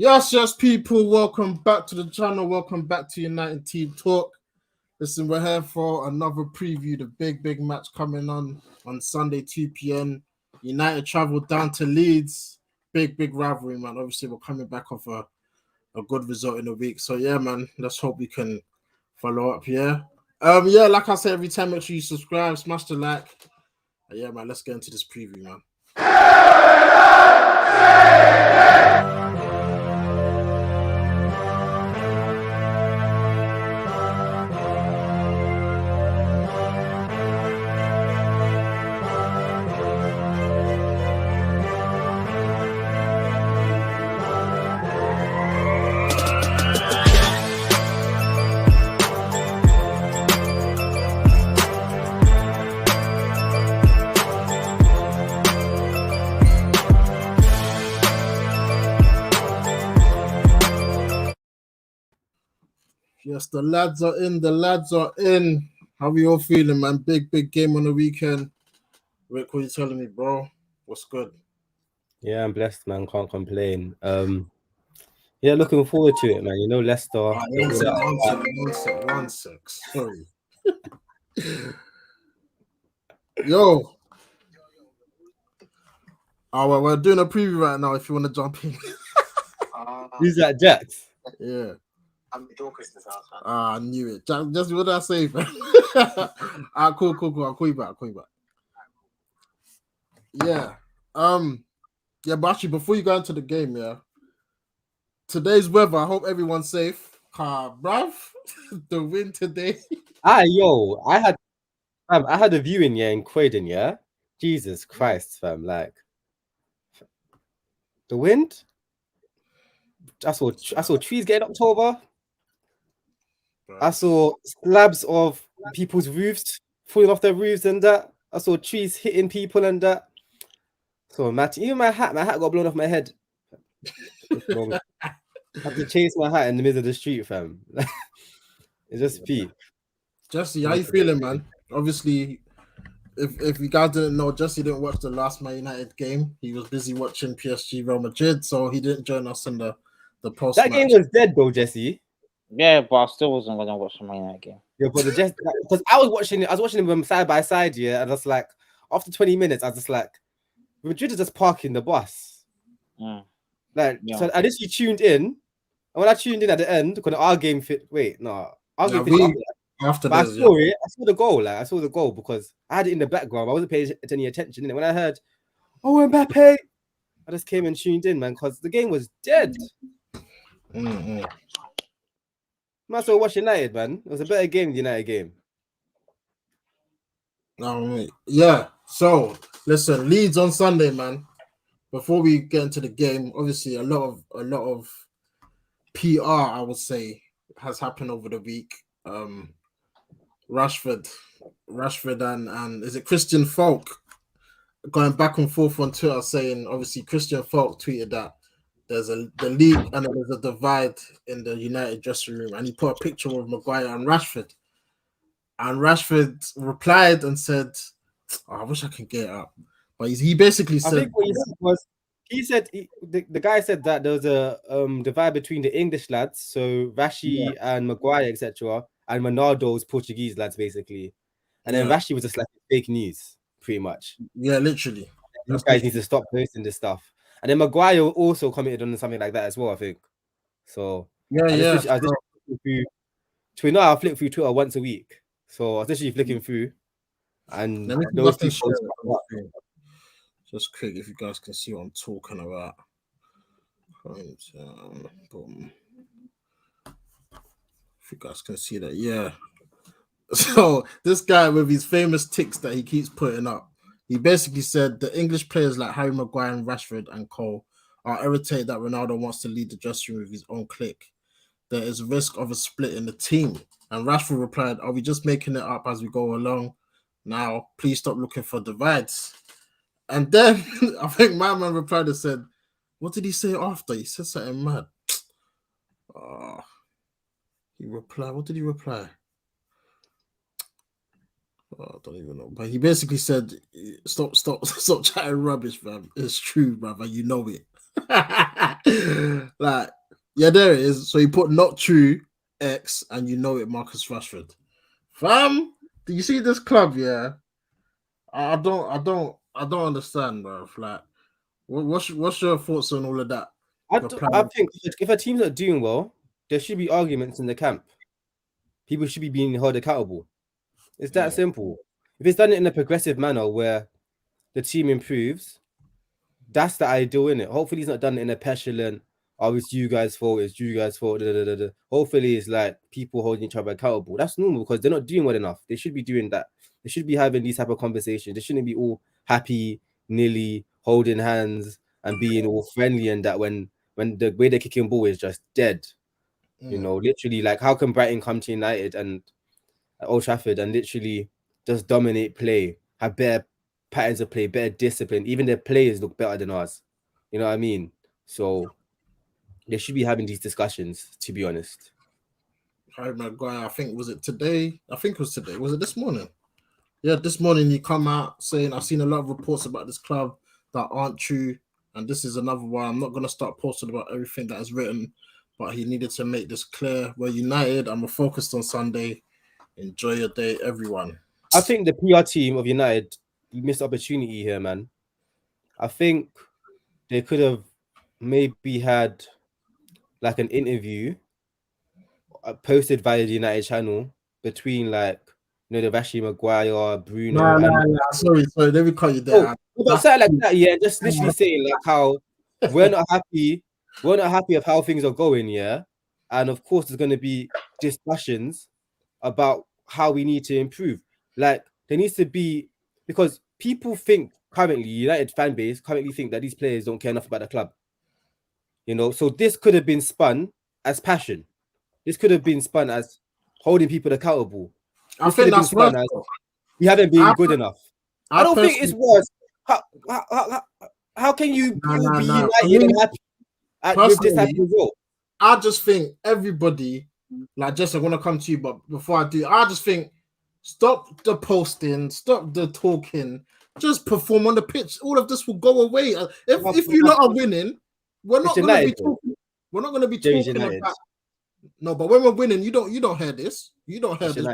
Yes, people. Welcome back to the channel. Welcome back to United Team Talk. Listen, we're here for another preview. The big match coming on Sunday, 2 p.m. United travel down to Leeds. Big rivalry, man. Obviously, we're coming back off a good result in the week. So, yeah, man, let's hope we can follow up here. Like I said, every time, make sure you subscribe, smash the like. Yeah, man, let's get into this preview, man. Yes, the lads are in. How we all feeling, man? Big game on the weekend. Rick, what are you telling me, bro? What's good? Yeah, I'm blessed, man. Can't complain. Yeah, looking forward to it, man. You know, Leicester. One sec. Sorry. Yo. Oh, well, we're doing a preview right now if you want to jump in. Who's that, Jax? Yeah. I'm Dorcas' house, man. I knew it. Just what did I say, man? Cool. I'll call you back. Yeah. Yeah, but actually, before you go into the game, yeah. Today's weather, I hope everyone's safe. Bruv, the win today. I had a viewing, yeah, in Croydon, yeah. Jesus Christ, fam. Like the wind. I saw trees getting knocked over. I saw slabs of people's roofs falling off their roofs and that. I saw trees hitting people and that. So even my hat got blown off my head. I had to chase my hat in the middle of the street, fam. It's just peak. Jesse, how you feeling, man? Obviously, if you guys didn't know, Jesse didn't watch the last Man United game. He was busy watching PSG Real Madrid, so he didn't join us in the post. That game was dead though, Jesse. Yeah, but I still wasn't gonna watch the Man United game. Yeah, but because I was watching them side by side, yeah, and that's like after 20 minutes, I was just like, Madrid is just parking the bus. Like, so I just tuned in, and when I tuned in at the end, because our game fit. Wait, no, our game fit after that. I saw it. I saw the goal. Like, I saw the goal because I had it in the background. I wasn't paying any attention. And when I heard, "Oh, Mbappe," I just came and tuned in, man, because the game was dead. Might as well watch United, man. It was a better game than the United game. Yeah. So listen, Leeds on Sunday, man. Before we get into the game, obviously a lot of PR, I would say, has happened over the week. Rashford and is it Christian Falk going back and forth on Twitter saying, obviously Christian Falk tweeted that there's the league and there's a divide in the United dressing room, and he put a picture of Maguire and Rashford. And Rashford replied and said, I wish I could get it up. But he basically said, I think what he said was, the guy said that there was a divide between the English lads, so Rashi and Maguire, etc., and Ronaldo's Portuguese lads, basically. And then Rashi was just like fake news, pretty much. Yeah, literally. These guys need to stop posting this stuff. And then Maguire also commented on something like that as well, I think. So I flick through Twitter once a week. So I was literally flicking through, and those two posts. Just quick, if you guys can see what I'm talking about. Boom. If you guys can see that, yeah. So this guy with his famous ticks that he keeps putting up, he basically said the English players like Harry Maguire and Rashford and Cole are irritated that Ronaldo wants to lead the dressing room with his own clique. There is a risk of a split in the team. And Rashford replied, are we just making it up as we go along? Now, please stop looking for divides. And then I think my man replied and said, what did he say after? He said something mad. He replied, what did he reply? I don't even know. But he basically said, stop chatting rubbish, man. It's true, brother. You know it. Like, yeah, there it is. So you put not true X and you know it, Marcus Rashford. Fam, do you see this club? Yeah, I don't understand, bro. Like, what's your thoughts on all of that? I think if a team's not doing well, there should be arguments in the camp. People should be being held accountable. It's that simple. If it's done in a progressive manner where the team improves, that's the ideal, innit? Hopefully, it's not done in a petulant, oh, it's you guys' fault, it's you guys' fault. Hopefully, it's like people holding each other accountable. That's normal because they're not doing well enough. They should be doing that. They should be having these type of conversations. They shouldn't be all happy, nearly holding hands and being all friendly and that when the way they're kicking ball is just dead. You know, literally, like how can Brighton come to United and at Old Trafford and literally just dominate play, have better patterns of play, better discipline. Even their players look better than ours. You know what I mean? So they should be having these discussions, to be honest. Harry Maguire, I think, was it today? I think it was today. Was it this morning? Yeah, this morning you come out saying, I've seen a lot of reports about this club that aren't true. And this is another one. I'm not going to start posting about everything that is written, but he needed to make this clear. We're united and we're focused on Sunday. Enjoy your day, everyone. I think the PR team of United missed opportunity here, man. I think they could have maybe had like an interview posted via the United channel between like, you know, the Rashford, Maguire, Bruno. Sorry, let me cut you there. But something like that, yeah, just literally saying like how we're not happy of how things are going, yeah. And of course, there's going to be discussions about how we need to improve. Like there needs to be, because people think currently, United fan base currently think that these players don't care enough about the club. You know, so this could have been spun as passion. This could have been spun as holding people accountable. I think that's worse. We haven't been good enough. I don't think it's worse. How can you be united and happy with this type of result? I just think everybody, like Jess, I want to come to you, but before I do, I just think stop the posting, stop the talking, just perform on the pitch. All of this will go away. If you lot are winning, we're not going to be talking. We're not going to be talking about. No, but when we're winning, you don't hear this. You don't hear this.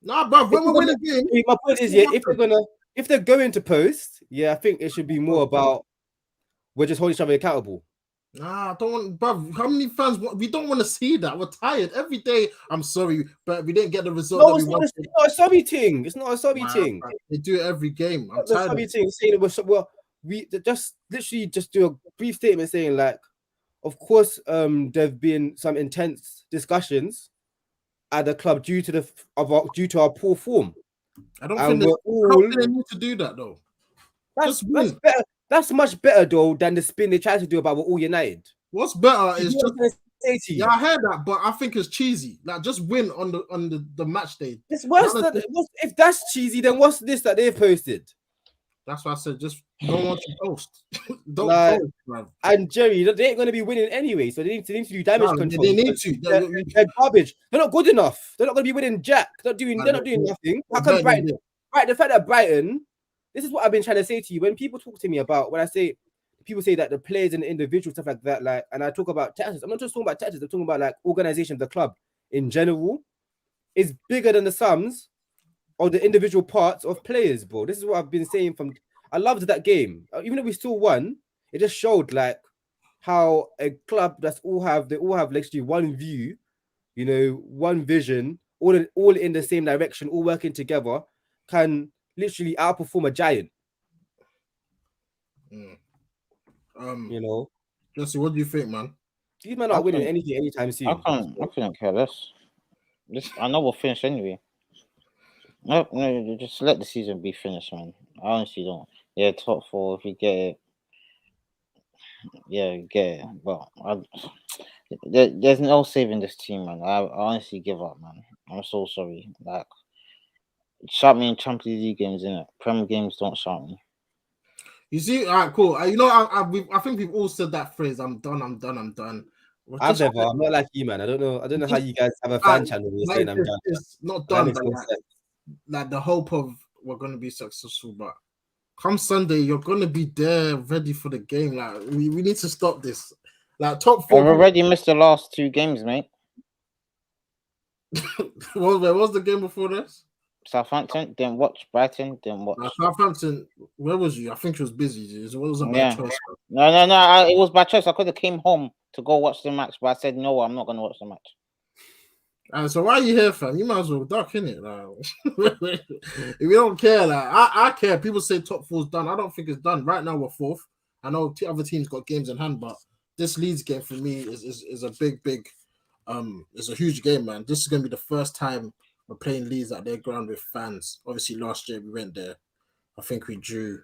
Nah, bro. When we're winning game, my point is, yeah, if they're going to post, yeah, I think it should be more about we're just holding each other accountable. Nah, I don't want, bro. How many fans? We don't want to see that. We're tired every day. I'm sorry, but we didn't get the result. No, it's not a sorry thing. It's not a sorry thing. Bro, they do it every game. I'm tired. Sorry thing saying we just literally just do a brief statement saying like, of course, there've been some intense discussions at the club due to our poor form. I don't think they need to do that though. That's better. That's much better though than the spin they tried to do about we're all united. What's better is just yeah, I heard that, but I think it's cheesy. Like just win on the match day. It's worse if that's cheesy, then what's this that they've posted? That's why I said just don't want to post. Don't post, bro. And Jerry, they ain't gonna be winning anyway, so they need to do damage control. They need to. They're garbage. They're not good enough. They're not gonna be winning jack. They're not doing nothing. How come Brighton? Right, the fact that Brighton. This is what I've been trying to say to you. When people talk to me about people say that the players and the individual stuff like that, like, and I talk about tactics. I'm not just talking about tactics. I'm talking about like organization of the club in general is bigger than the sums or the individual parts of players, bro. This is what I've been saying from. I loved that game, even though we still won. It just showed like how a club they all have literally one view, you know, one vision, all in the same direction, all working together, can literally outperform a giant. You know, Jesse, what do you think, man? These men aren't winning anything anytime soon. I couldn't care less. I know we'll finish anyway. No, just let the season be finished, man. I honestly don't. Yeah, top 4 if you get it. Yeah, get it. But there's no saving this team, man. I honestly give up, man. I'm so sorry. Like, shout me in Champions League games, innit? Premier games don't shout me. You see, all right, cool. You know, I think we've all said that phrase. I'm done. I'm not like you, man. I don't know how you guys have a fan channel. You're saying I'm done. It's not done. Like the hope of we're gonna be successful, but come Sunday, you're gonna be there, ready for the game. Like we need to stop this. Like top I've four. already missed the last 2 games, mate. What was the game before this? Southampton, didn't watch. Brighton, didn't watch. Southampton, where was you? I think it was busy. It wasn't by choice. No. It was by choice. I could have came home to go watch the match, but I said no. I'm not going to watch the match. So why are you here, fam? You might as well duck, innit? Like, if you don't care, like I care. People say top four's done. I don't think it's done. Right now we're 4th. I know other teams got games in hand, but this Leeds game for me is a big it's a huge game, man. This is gonna be the first time we're playing Leeds at their ground with fans. Obviously, last year we went there. I think we drew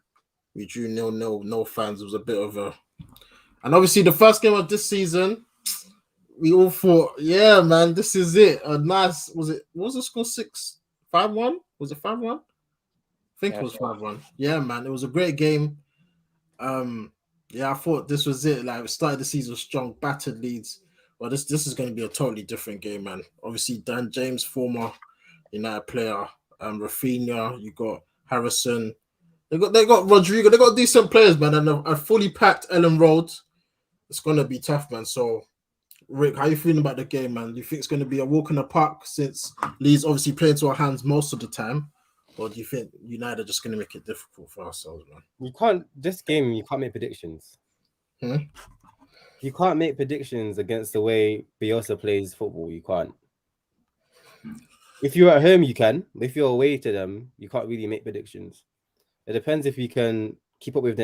0-0, no fans. It was a bit of a, and obviously the first game of this season, we all thought, yeah, man, this is it. A nice, what was the score? 5-1? Was it 5-1? I think it was 5-1. Yeah, man, it was a great game. Yeah, I thought this was it. Like, we started the season strong, battered Leeds. Well, this is going to be a totally different game, man. Obviously, Dan James, former United player, Rafinha, you got Harrison. They got Rodrigo. They got decent players, man, and a fully packed Ellan Road. It's going to be tough, man. So, Rick, how you feeling about the game, man? Do you think it's going to be a walk in the park since Leeds obviously play into our hands most of the time? Or do you think United are just going to make it difficult for ourselves, man? This game, you can't make predictions. Hmm? You can't make predictions against the way Bielsa plays football. You can't. If you're at home, you can. If you're away to them, you can't really make predictions. It depends if you can keep up with the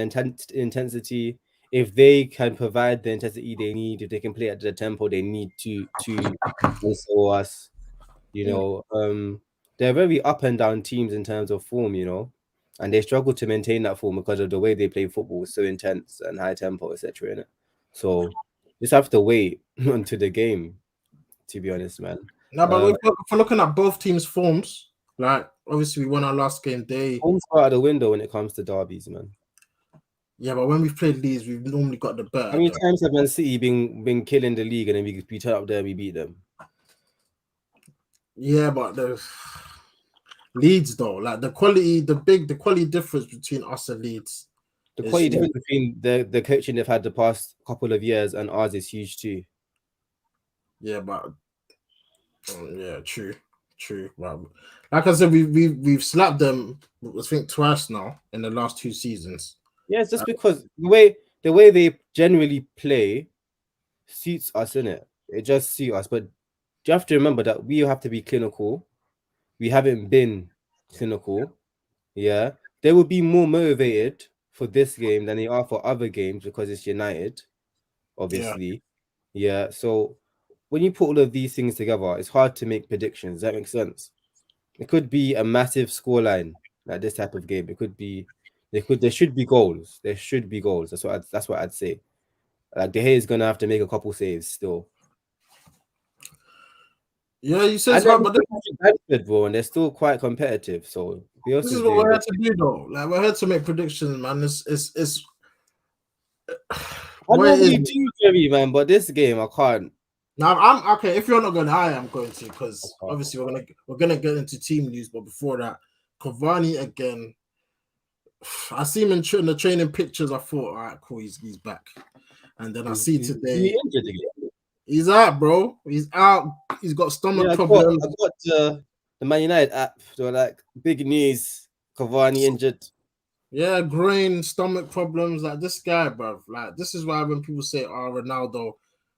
intensity, if they can provide the intensity they need, if they can play at the tempo they need to also us. You know, they're very up and down teams in terms of form, you know, and they struggle to maintain that form because of the way they play football. It's so intense and high tempo, etc. So just have to wait until the game, to be honest, man. No, but if we're looking at both teams' forms, like obviously we won our last game. Forms go out the window when it comes to derbies, man. Yeah, but when we've played Leeds, we've normally got the better. How many times have Man City been killing the league and then we turn up there and we beat them? Yeah, but the Leeds though, like the quality difference between us and Leeds. The quality difference between the coaching they've had the past couple of years and ours is huge too. Yeah, but yeah, true. But like I said, we've slapped them, I think, twice now in the last 2 seasons. Yeah, it's just because the way they generally play suits us, innit? It just suits us. But you have to remember that we have to be clinical. We haven't been clinical. Yeah. They will be more motivated for this game than they are for other games because it's United, obviously. Yeah. So when you put all of these things together, it's hard to make predictions. Does that make sense? It could be a massive scoreline, like this type of game. It could be there should be goals. There should be goals. That's what I'd say. Like De Gea is gonna have to make a couple saves still. Yeah, you said it's hard, but Bedford, bro, and they're still quite competitive. So this is what we're here to do, though. Like we're here to make predictions, man. It's I know you do, Jerry, man, but this game I can't. Now I'm okay. If you're not going, I am going to, because obviously we're gonna get into team news. But before that, Cavani again. I see him in the training pictures. I thought, all right, cool, he's back. And then I see today he's out, bro. He's out. He's got stomach problems. I got the Man United app. So like big news, Cavani injured. Yeah, grain, stomach problems. Like this guy, bro. Like this is why when people say, "Oh, Ronaldo,"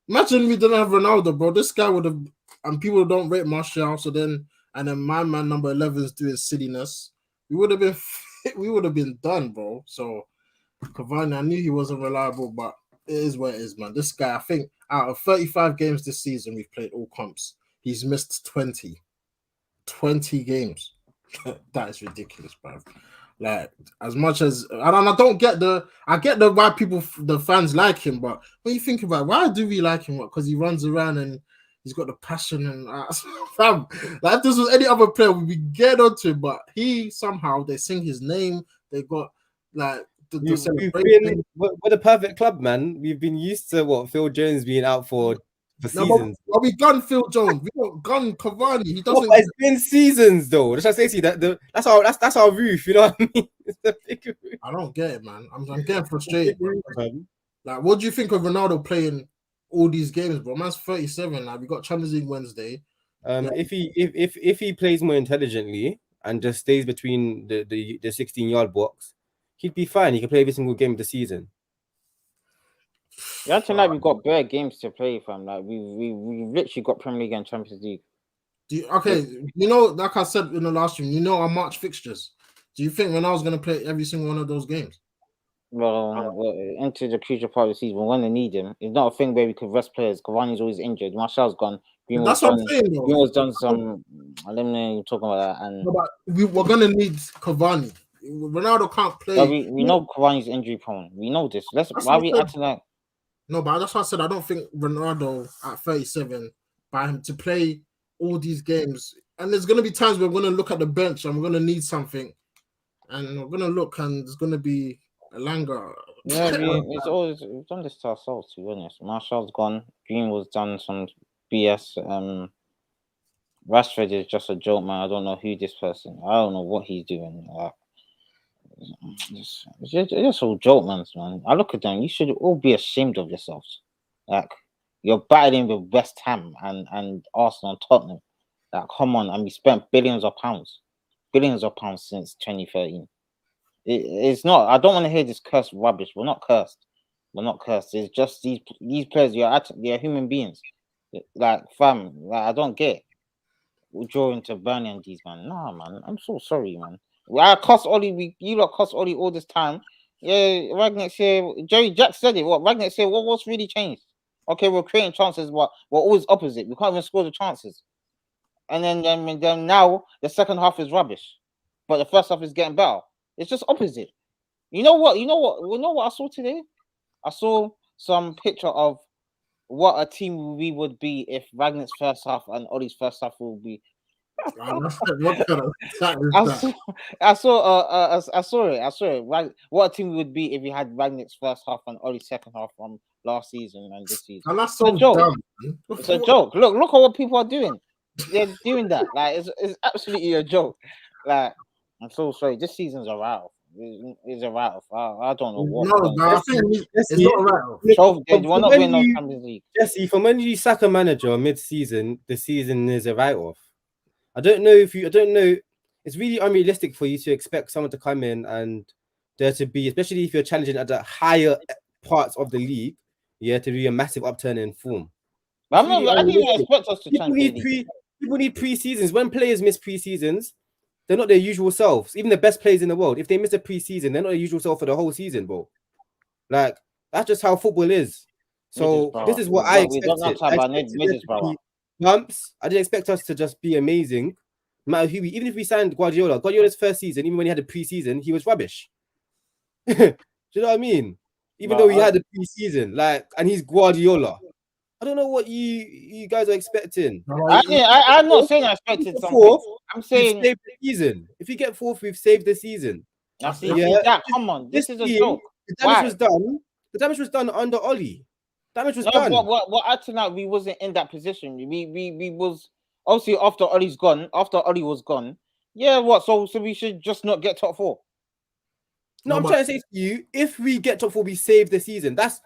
imagine we didn't have Ronaldo, bro. This guy would have. And people don't rate Martial. So then, and then my man number 11 is doing silliness. We would have been done, bro. So Cavani, I knew he wasn't reliable, but it is what it is, man. This guy, I think, out of 35 games this season, we've played all comps. He's missed 20 games. That is ridiculous, bro. Like, as much as I don't get I get the why the fans like him, but when you think about it, why do we like him? Because he runs around and he's got the passion and fam. Like if this was any other player, we'd be getting onto him, but he somehow they sing his name. They got like we're the perfect club, man. We've been used to Phil Jones being out for seasons. But we gun Phil Jones. We don't gun Cavani. He doesn't. It's been seasons though. That's what I say to you. That's our roof. You know what I mean? It's the big roof. I don't get it, man. I'm getting frustrated. Like, what do you think of Ronaldo playing all these games, bro. Man's 37. Like, we got Champions League Wednesday. If he plays more intelligently and just stays between the 16-yard box, he'd be fine. He can play every single game of the season. You're acting like we've got bare games to play, fam. Like we literally got Premier League and Champions League. Like I said in the last stream, our March fixtures. Do you think Ronaldo's gonna play every single one of those games? Well, into the crucial part of the season, we're going to need him. It's not a thing where we could rest players. Cavani's always injured. Martial's gone. That's what I'm saying. Greenwood's done some. I don't know you're talking about that. And we're going to need Cavani. Ronaldo can't play. We know Cavani's injury prone. We know this. Why are we acting like? No, but that's what I said. I don't think Ronaldo at 37, by him to play all these games. And there's going to be times where we're going to look at the bench and we're going to need something. And we're going to look and there's going to be Elanga. Yeah, we've done this to ourselves, to be honest. Martial's gone. Greenwood's done some BS. Rashford is just a joke, man. I don't know who this person. I don't know what he's doing. It's just all joke, man. I look at them. You should all be ashamed of yourselves. Like, you're battling with West Ham and Arsenal and Tottenham. Like, come on. And we spent billions of pounds since 2013. It's not. I don't want to hear this cursed rubbish. We're not cursed. It's just these players. They're human beings. Like, fam. Like, I don't get. We're drawing to Burnley and these, man. Nah, man. I'm so sorry, man. I cost Ollie. You lot cost Ollie all this time. Yeah, Ragnick's here. Jerry Jack said it. What Ragnick said? What's really changed? Okay, we're creating chances, but we're always opposite. We can't even score the chances. And then now the second half is rubbish, but the first half is getting better. It's just opposite. You know what I saw today? I saw some picture of what a team we would be if Ragnick's first half and Ollie's first half will be. I saw it. Right, what a team we would be if we had Ragnick's first half and Ollie's second half from last season and this season. And that's so dumb. It's a joke. Look at what people are doing. They're doing that. Like, it's absolutely a joke. Like, I'm so sorry. This season's a write-off. It's a write-off. I don't know what. No, but it's not a write-off. We're not winning no Champions League. Jesse, from when you sack a manager mid-season, the season is a write-off. I don't know. It's really unrealistic for you to expect someone to come in and there to be, especially if you're challenging at the higher parts of the league, to be a massive upturn in form. I didn't expect us to People need pre-seasons. When players miss pre-seasons, they're not their usual selves. Even the best players in the world, if they miss a pre-season, they're not their usual self for the whole season, bro. Like, that's just how football is. So this is what I expected. I didn't expect us to just be amazing. No matter who even if we signed Guardiola's first season, even when he had a pre-season, he was rubbish. Do you know what I mean? Even though he had a pre-season, and he's Guardiola. I don't know what you guys are expecting. I'm not saying I expected something. I'm saying saved the season. If you get fourth, we've saved the season. Come on, this is a joke. The damage was done under Ollie. Damage was done. What acting like we wasn't in that position. We was obviously after Ollie was gone. Yeah, what? So we should just not get top four. No, I'm trying to say to you, if we get top four, we save the season. That's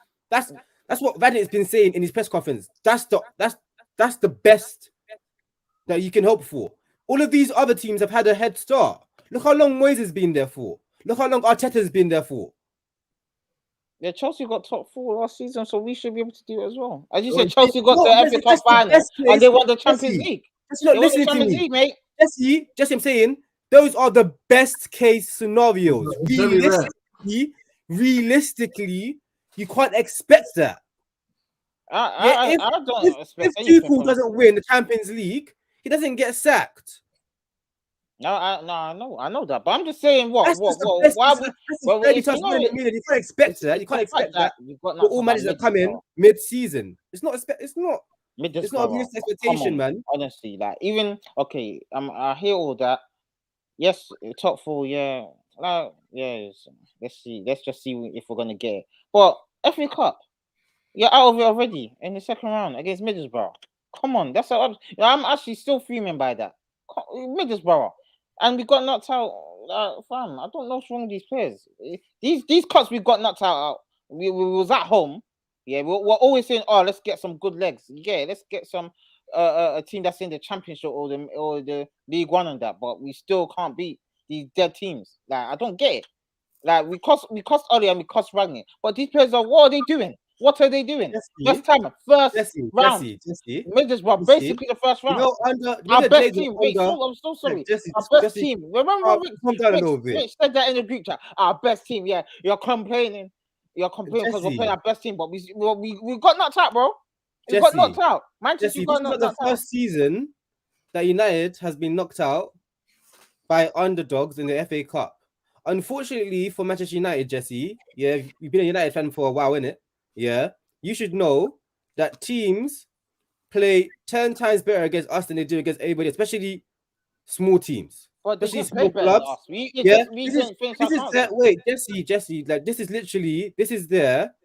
what Ragnick's been saying in his press conference. That's the best that you can hope for. All of these other teams have had a head start. Look how long Moyes has been there for. Look how long Arteta's been there for. Yeah, Chelsea got top four last season, so we should be able to do it as well. As you said, Chelsea got the FA Cup final and they won the Champions League. You're not listening to me, mate. Jesse, I'm saying those are the best case scenarios. Realistically, you can't expect that. I don't expect if Tuchel doesn't win the Champions League, he doesn't get sacked. No, I know that, but I'm just saying you can't expect that. You can't expect that. For all managers that come in mid-season, it's not a realistic expectation, man. Honestly, even okay, I hear all that. Yes, top four, yeah. Let's just see if we're gonna get it. But FA Cup, you're out of it already in the second round against Middlesbrough. Come on, I'm actually still fuming by that. Middlesbrough, and we got knocked out. Fam, I don't know what's wrong with these players. These cuts we got knocked out. We was at home. Yeah, we're always saying, oh, let's get some good legs. Yeah, let's get some a team that's in the championship or the League One and that, but we still can't beat these dead teams. Like, I don't get it. Like, we cost early and we cost Rangnick, but these players what are they doing? What are they doing? First round. Middlesbrough, basically the first round. Our best team. Wait, I'm so sorry. Our best team. Remember, Rich said that in the group chat. Our best team. Yeah, you're complaining. You're complaining because we're playing our best team, but we got knocked out, bro. We got knocked out. Manchester got knocked out. The first season that United has been knocked out by underdogs in the FA Cup. Unfortunately for Manchester United, Jesse, yeah, you've been a United fan for a while, innit? Yeah, you should know that teams play 10 times better against us than they do against anybody, especially small teams. But especially small clubs. Wait, Jesse, like this is their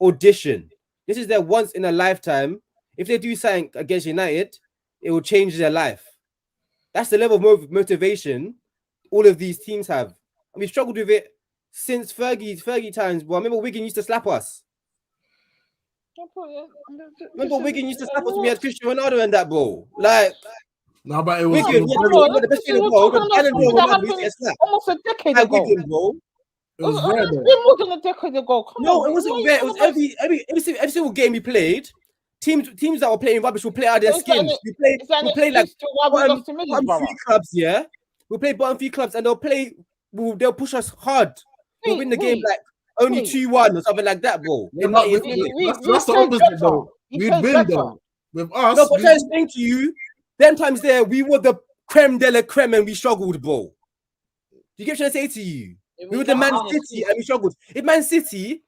audition. This is their once in a lifetime. If they do something against United, it will change their life. That's the level of motivation all of these teams have. And we've struggled with it since Fergie times. But I remember Wigan used to slap us. Remember Wigan used to slap us when we had Cristiano Ronaldo and that, bro. Like, no, but it was almost a decade ago. Wigan, bro. It was more than a decade ago. It wasn't there. It was every single game we played. Teams that were playing rubbish will play out of their skins. We play like bottom 3 clubs, yeah. We'll play bottom 3 clubs and they'll push us hard. We'll win the game like only 2-1 or something like that, bro. That's the opposite, though. We'd win, though. With us. No, but I'm saying to you, them times there, we were the creme de la creme and we struggled, bro. You get what I'm trying to say to you? We were the Man City and we struggled. If Man City's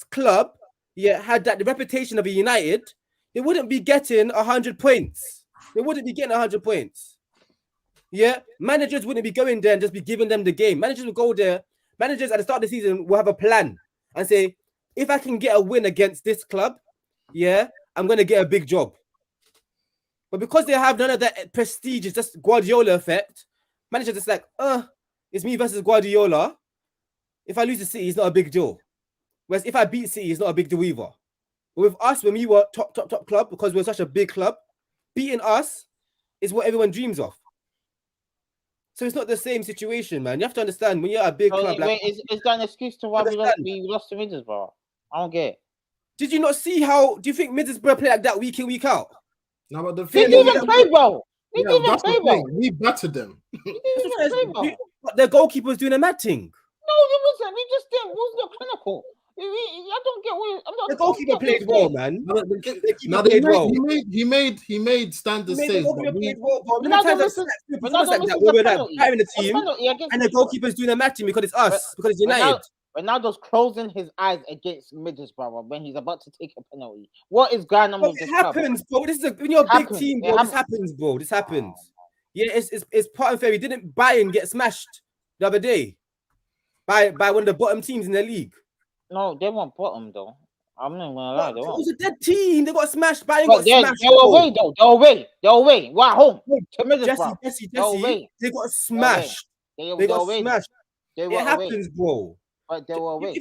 club, had the reputation of a United, they wouldn't be getting 100 points. They wouldn't be getting 100 points. Yeah, managers wouldn't be going there and just be giving them the game. Managers will go there. Managers at the start of the season will have a plan and say, if I can get a win against this club, I'm going to get a big job. But because they have none of that prestige, it's just Guardiola effect, managers just like, it's me versus Guardiola. If I lose to City, it's not a big deal. Whereas if I beat City, it's not a big deal either. But with us, when we were top club, because we're such a big club, beating us is what everyone dreams of. So it's not the same situation, man. You have to understand when you're a big club. Is that an excuse to why we lost to Middlesbrough? I don't get it. Did you not see how? Do you think Middlesbrough play like that week in, week out? No, but the thing they didn't even play well. They didn't even play well. We battered them. But their goalkeeper's doing a mad thing. No, it wasn't. We just didn't. It was not clinical. I don't get what the goalkeeper played well, man. He made standard saves. And the goalkeeper's doing a mad thing because it's us, because it's United. Ronaldo's closing his eyes against Middlesbrough when he's about to take a penalty. What is going on with this? It happens, bro. This is when you're a big team, bro. This happens, bro. This happens. Yeah, it's part and fair. He didn't Bayern get smashed the other day by one of the bottom teams in the league. No, they weren't bottom though. I'm not gonna lie. It was a dead team. They got smashed. Bayern got smashed. They were away though. They're away. We're at home. Jesse. They got smashed. They got smashed. It happens, bro. But they were away.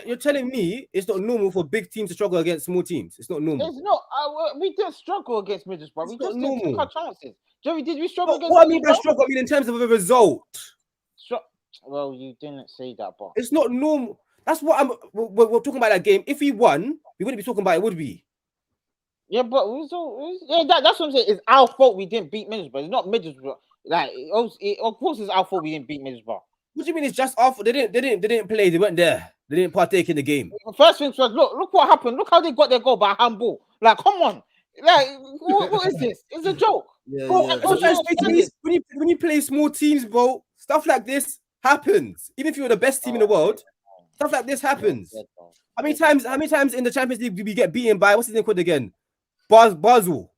You're telling me it's not normal for big teams to struggle against small teams. It's not normal. It's not. We didn't struggle against Middlesbrough. We just didn't take our chances. Jerry, did we struggle against? What I mean by struggle, I mean in terms of a result. Well, you didn't say that, but it's not normal. That's what we're talking about that game. If we won, we wouldn't be talking about it, would we? Yeah, but that's what I'm saying. It's our fault we didn't beat Middlesbrough. It's not Middlesbrough. Like, of course, it's our fault we didn't beat Middlesbrough. What do you mean? It's just our fault? They didn't play. They weren't there. They didn't partake in the game. First things first. Look what happened. Look how they got their goal by handball. Like, come on. Like, what is this? It's a joke. When you play small teams, bro, stuff like this happens. Even if you're the best team in the world, stuff like this happens. How many times in the Champions League did we get beaten by, what's his name called again? Basel.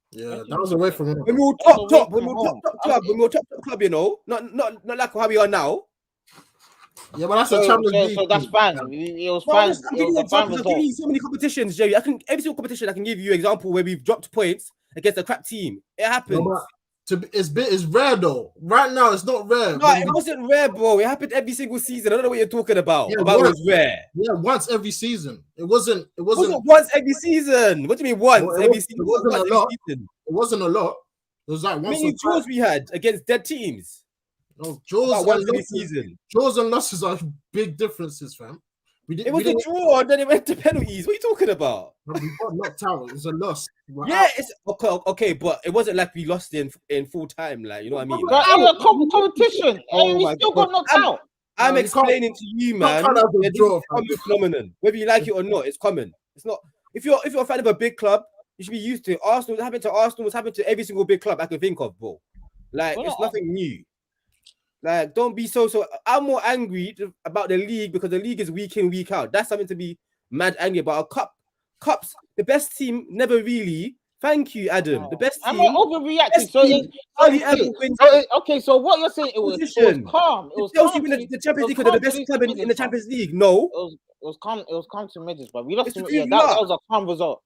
Yeah, that was away from him. When we were top club, you know, not like how we are now. Yeah, but that's a Champions League. So that's fine. It was fine. I'm giving you so many competitions, Jerry. Every single competition I can give you an example where we've dropped points against a crap team. It happens. It's rare though. Right now, it's not rare. No, it wasn't rare, bro. It happened every single season. I don't know what you're talking about. Yeah, about it was rare. Yeah, once every season. It wasn't once every season. What do you mean once every season? It wasn't a lot. Season. It wasn't a lot. It was like once. How many draws we had against dead teams? No, draws and losses are big differences, fam. It was a draw and then it went to penalties. What are you talking about? We got knocked out. It's a loss. Yeah, it's okay, but it wasn't like we lost in full time, like, you know what I mean? Like, competition. Oh, we still got knocked out. I'm explaining to you, man. It's a common phenomenon. Whether you like it or not, it's common. It's not. If you're a fan of a big club, you should be used to it. Arsenal, what happened to Arsenal, what's happened to every single big club I can think of, bro. Like, it's nothing new. Like, don't be so. I'm more angry about the league because the league is week in, week out. That's something to be mad angry about. Cups, the best team never really. Thank you, Adam. The best team. I'm not overreacting. So what you're saying? It was calm. It was Chelsea win the Champions League because they're the best club in the Champions League. No, it was calm. It was calm to Middlesbrough. We lost to Middlesbrough. That was a calm result.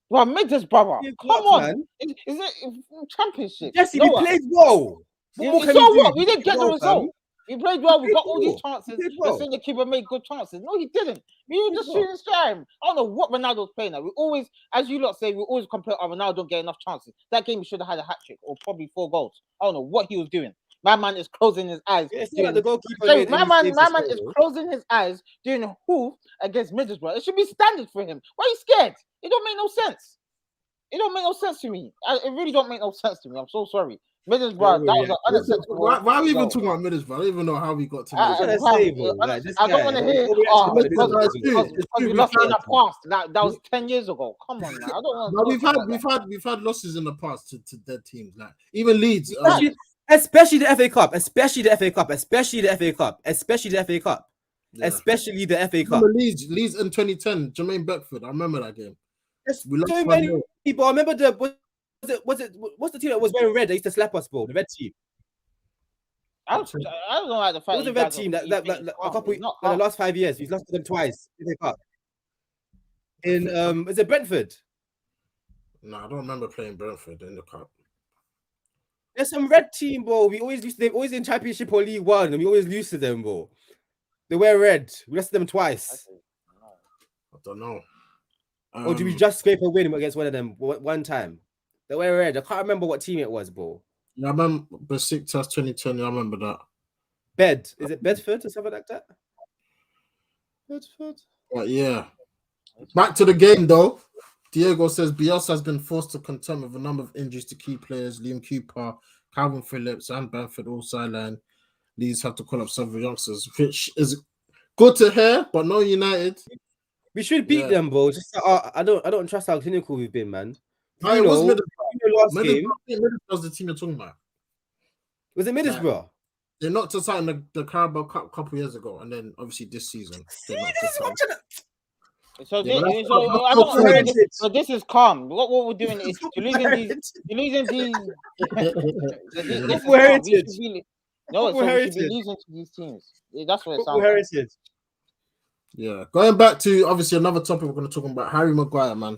Well, Middlesbrough. Come on, is it Championship? Jesse, we played well. So what? We didn't get the result. We played well. We got all these chances. We're saying the keeper made good chances. No, he didn't. We were just shooting straight. I don't know what Ronaldo's playing at. We always, as you lot say, we always complain, Ronaldo don't get enough chances. That game, he should have had a hat trick or probably 4 goals. I don't know what he was doing. My man is closing his eyes. My man is closing his eyes doing a hoof against Middlesbrough. It should be standard for him. Why are you scared? It don't make no sense. It don't make no sense to me. It really don't make no sense to me. I'm so sorry. Middlesbrough, that was an unacceptable. Why are we even talking about Middlesbrough? I don't even know how we got to Middlesbrough. I don't want to hear because we lost in the past. That was 10 years ago. Come on, man. I don't want. We've had losses in the past to dead teams, like even Leeds. Especially the FA Cup. Especially the FA Cup. Leeds in 2010, Jermaine Beckford. I remember that game. We lost so many people. I remember what's the team that was wearing red? They used to slap us, bro. The red team. I don't know how the fact. It was the red team that a couple in the last 5 years. We've lost to them twice. In is it Brentford? No, I don't remember playing Brentford in the cup. There's some red team, bro. We always lose. They're always in Championship or League One, and we always lose to them, bro. They wear red. We lost to them twice. I don't know. Or do we just scrape a win against one of them one time? They wear red. I can't remember what team it was, bro. Yeah, I remember Besiktas 2020. I remember that. Is it Bedford or something like that? Bedford. Yeah. Back to the game though. Diego says Bielsa has been forced to contend with a number of injuries to key players. Liam Cooper, Calvin Phillips, and Bamford all sidelined. Leeds have to call up several youngsters, which is good to hear, but no United. We should beat them, bro. Just I don't trust how clinical we've been, man. No, it was Middlesbrough. Middlesbrough was the team you're talking about. Was it Middlesbrough? They knocked us out in the Carabao Cup a couple years ago, and then obviously this season. So this is calm. What we're doing is you're losing these. No, so we should be losing to these teams. That's what it sounds like. Yeah, going back to obviously another topic we're going to talk about, Harry Maguire, man.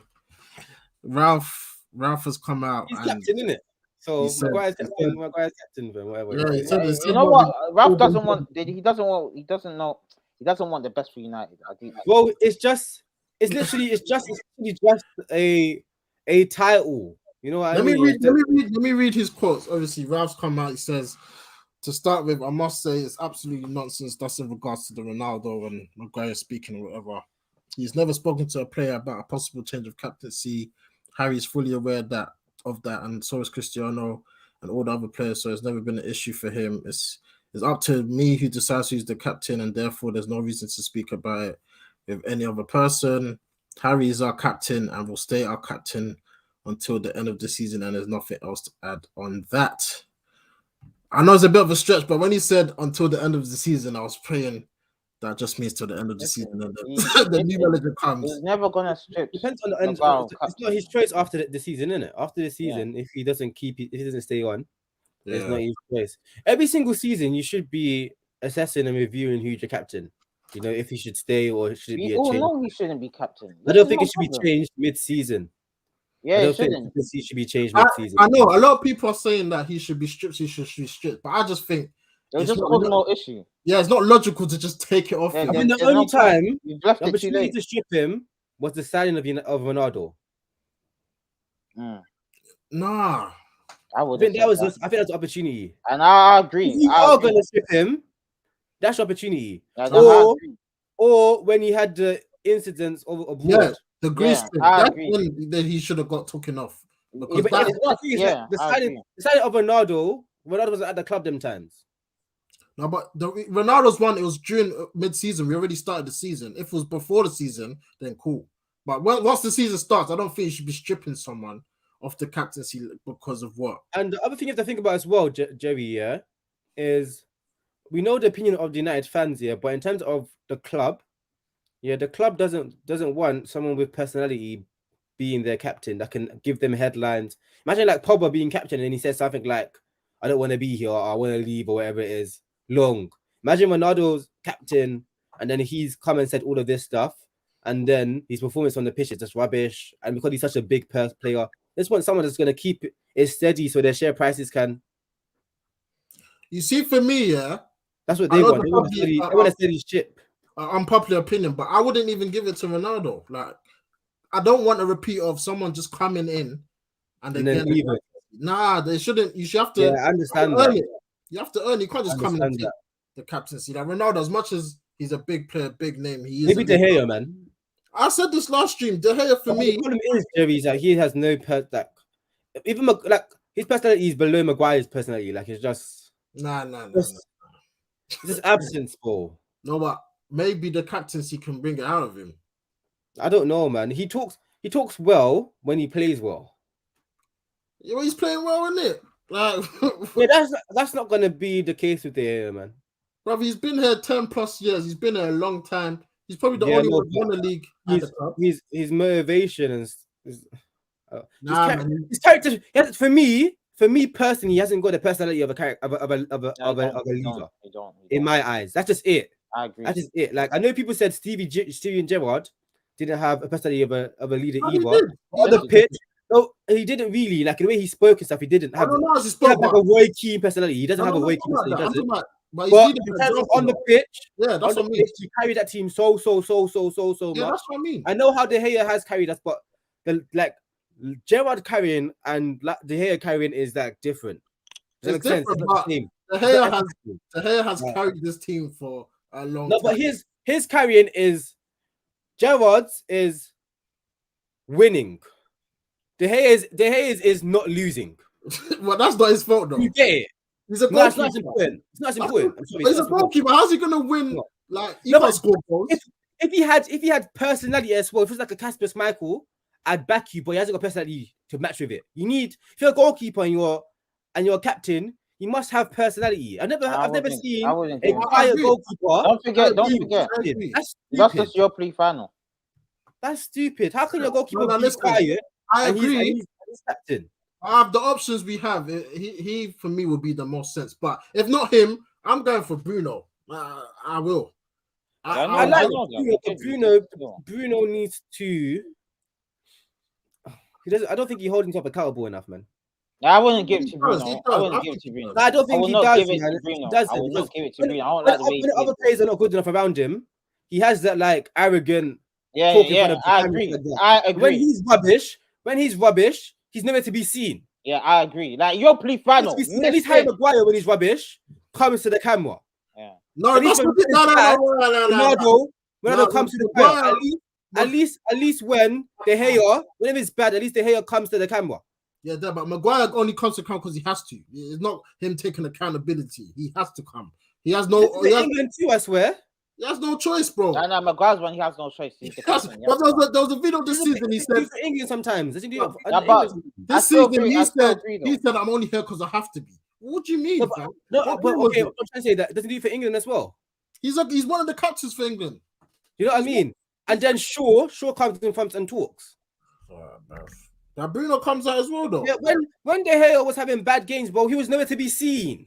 Ralph has come out. He's captain, isn't it? So Maguire's captain, whatever. Yeah, you know what? Ralph doesn't want. He doesn't want the best for United. Well, it's literally just a title. You know what I mean? Let me read his quotes. Obviously, Ralph's come out. He says, to start with, I must say it's absolutely nonsense. That's in regards to the Ronaldo and Maguire speaking or whatever. He's never spoken to a player about a possible change of captaincy. Harry's fully aware of that, and so is Cristiano and all the other players. So it's never been an issue for him. It's up to me who decides who's the captain, and therefore there's no reason to speak about it with any other person. Harry is our captain and will stay our captain until the end of the season, and there's nothing else to add on that. I know it's a bit of a stretch, but when he said until the end of the season, I was praying that just means till the end of the season. And the new manager comes. He's never gonna strip. Depends on the end. It's not his choice after the season, isn't it? After the season, if he doesn't stay on, it's not his choice. Every single season, you should be assessing and reviewing who's your captain. You know, if he should stay or should it be a change. No, he shouldn't be captain. I don't think it should be changed mid-season. Yeah, I it don't think shouldn't. he should be changed mid-season. I know a lot of people are saying that he should be stripped. He should be stripped, but I just think It was just causing more issue. Yeah, it's not logical to just take it off. Yeah, him. I think the there's only no point. time You left the it too opportunity late. to strip him was the signing of Ronaldo. Nah, I I think that was the opportunity. And I agree. If you are going to strip him, that's your opportunity. Or when he had the incidents abroad. Yeah, the Greece thing. That's agree. when he should have got taken off. Yeah, but the signing of Ronaldo wasn't at the club them times. No, but the Ronaldo's one, it was during mid-season. We already started the season. If it was before the season, then cool. But once the season starts, I don't think you should be stripping someone off the captaincy because of what. And the other thing you have to think about as well, Jerry, is we know the opinion of the United fans here, but in terms of the club, the club doesn't want someone with personality being their captain that can give them headlines. Imagine like Pogba being captain and he says something like, "I don't want to be here, or I want to leave," or whatever it is. Long. Imagine Ronaldo's captain, and then he's come and said all of this stuff, and then his performance on the pitch is just rubbish. And because he's such a big player, they just want someone that's going to keep it steady so their share prices can. You see, for me, that's what they want. They want a steady ship. Unpopular opinion, but I wouldn't even give it to Ronaldo. Like, I don't want a repeat of someone just coming in and then leave it. Nah, they shouldn't. You should have to. Yeah, I understand that. You have to earn. You can't just come in and take the captaincy. Like Ronaldo, as much as he's a big player, big name, he is. Maybe De Gea, man. I said this last stream. De Gea for me. The problem is, Jerry, that he has no even like his personality is below Maguire's personality. Like it's just It's just absence, bro. No, but maybe the captaincy can bring it out of him. I don't know, man. He talks well when he plays well. Yeah, he's playing well, isn't it? Like, yeah, that's not gonna be the case with De Gea, man. Bro, he's been here 10+ years. He's been here a long time. He's probably the only one won the league. His motivation and his character. For me personally, he hasn't got the personality of a leader. In my eyes, that's just it. I agree. That's just it. Like I know people said Steven Gerrard didn't have a personality of a leader either. On the pitch, no, he didn't really. Like the way he spoke and stuff, he didn't have. He had like a Roy Keane personality. He doesn't have a Roy Keane personality. But on the pitch, yeah, that's what I mean. He carried that team so much. Yeah, that's what I mean. I know how De Gea has carried us, but Gerrard carrying and De Gea carrying is like different. It's different, but De Gea has carried this team for a long time. No, but his carrying is Gerrard's is winning. De Gea is not losing. Well, that's not his fault though. You get it. He's a goalkeeper. It's not important. He's a goalkeeper. How's he gonna win? Like he can't score goals. If he had personality as well, if it's like a Casper Schmeichel, I'd back you, but he hasn't got personality to match with it. If you're a goalkeeper and you're a captain, you must have personality. I've never seen a quiet goalkeeper. Don't forget. That's just your pre-final. That's stupid. How can your goalkeeper be quiet? I agree. He's captain. The options we have, he for me would be the most sense. But if not him, I'm going for Bruno. I will. I like Bruno. Bruno needs to. He doesn't. I don't think he holds himself accountable enough, man. I wouldn't give it to Bruno. I wouldn't give it to Bruno. I don't think he does. I would not give it to Bruno. I don't like the way when other players are not good enough around him, he has that like arrogant. Yeah. I agree. When he's rubbish, he's nowhere to be seen. Yeah, I agree. Like your pre-final. At least Harry Maguire, when he's rubbish, comes to the camera. Yeah. No. Ronaldo comes to the camera. At least when De Gea, whenever it's bad, at least De Gea comes to the camera. Yeah, but Maguire only comes to come because he has to. It's not him taking accountability. He has to come. He has no. England too, I swear. He has no choice, bro. No, Maguire's one. He has no choice. He's the captain. But there was a video this season. He said for England sometimes. This season he said I'm only here because I have to be. What do you mean? Okay, I'm trying to say that doesn't do it for England as well. He's one of the captains for England. You know what I mean? And then Shaw comes in front and talks. Now Bruno comes out as well, though. Yeah, when De Gea was having bad games, bro, he was nowhere to be seen.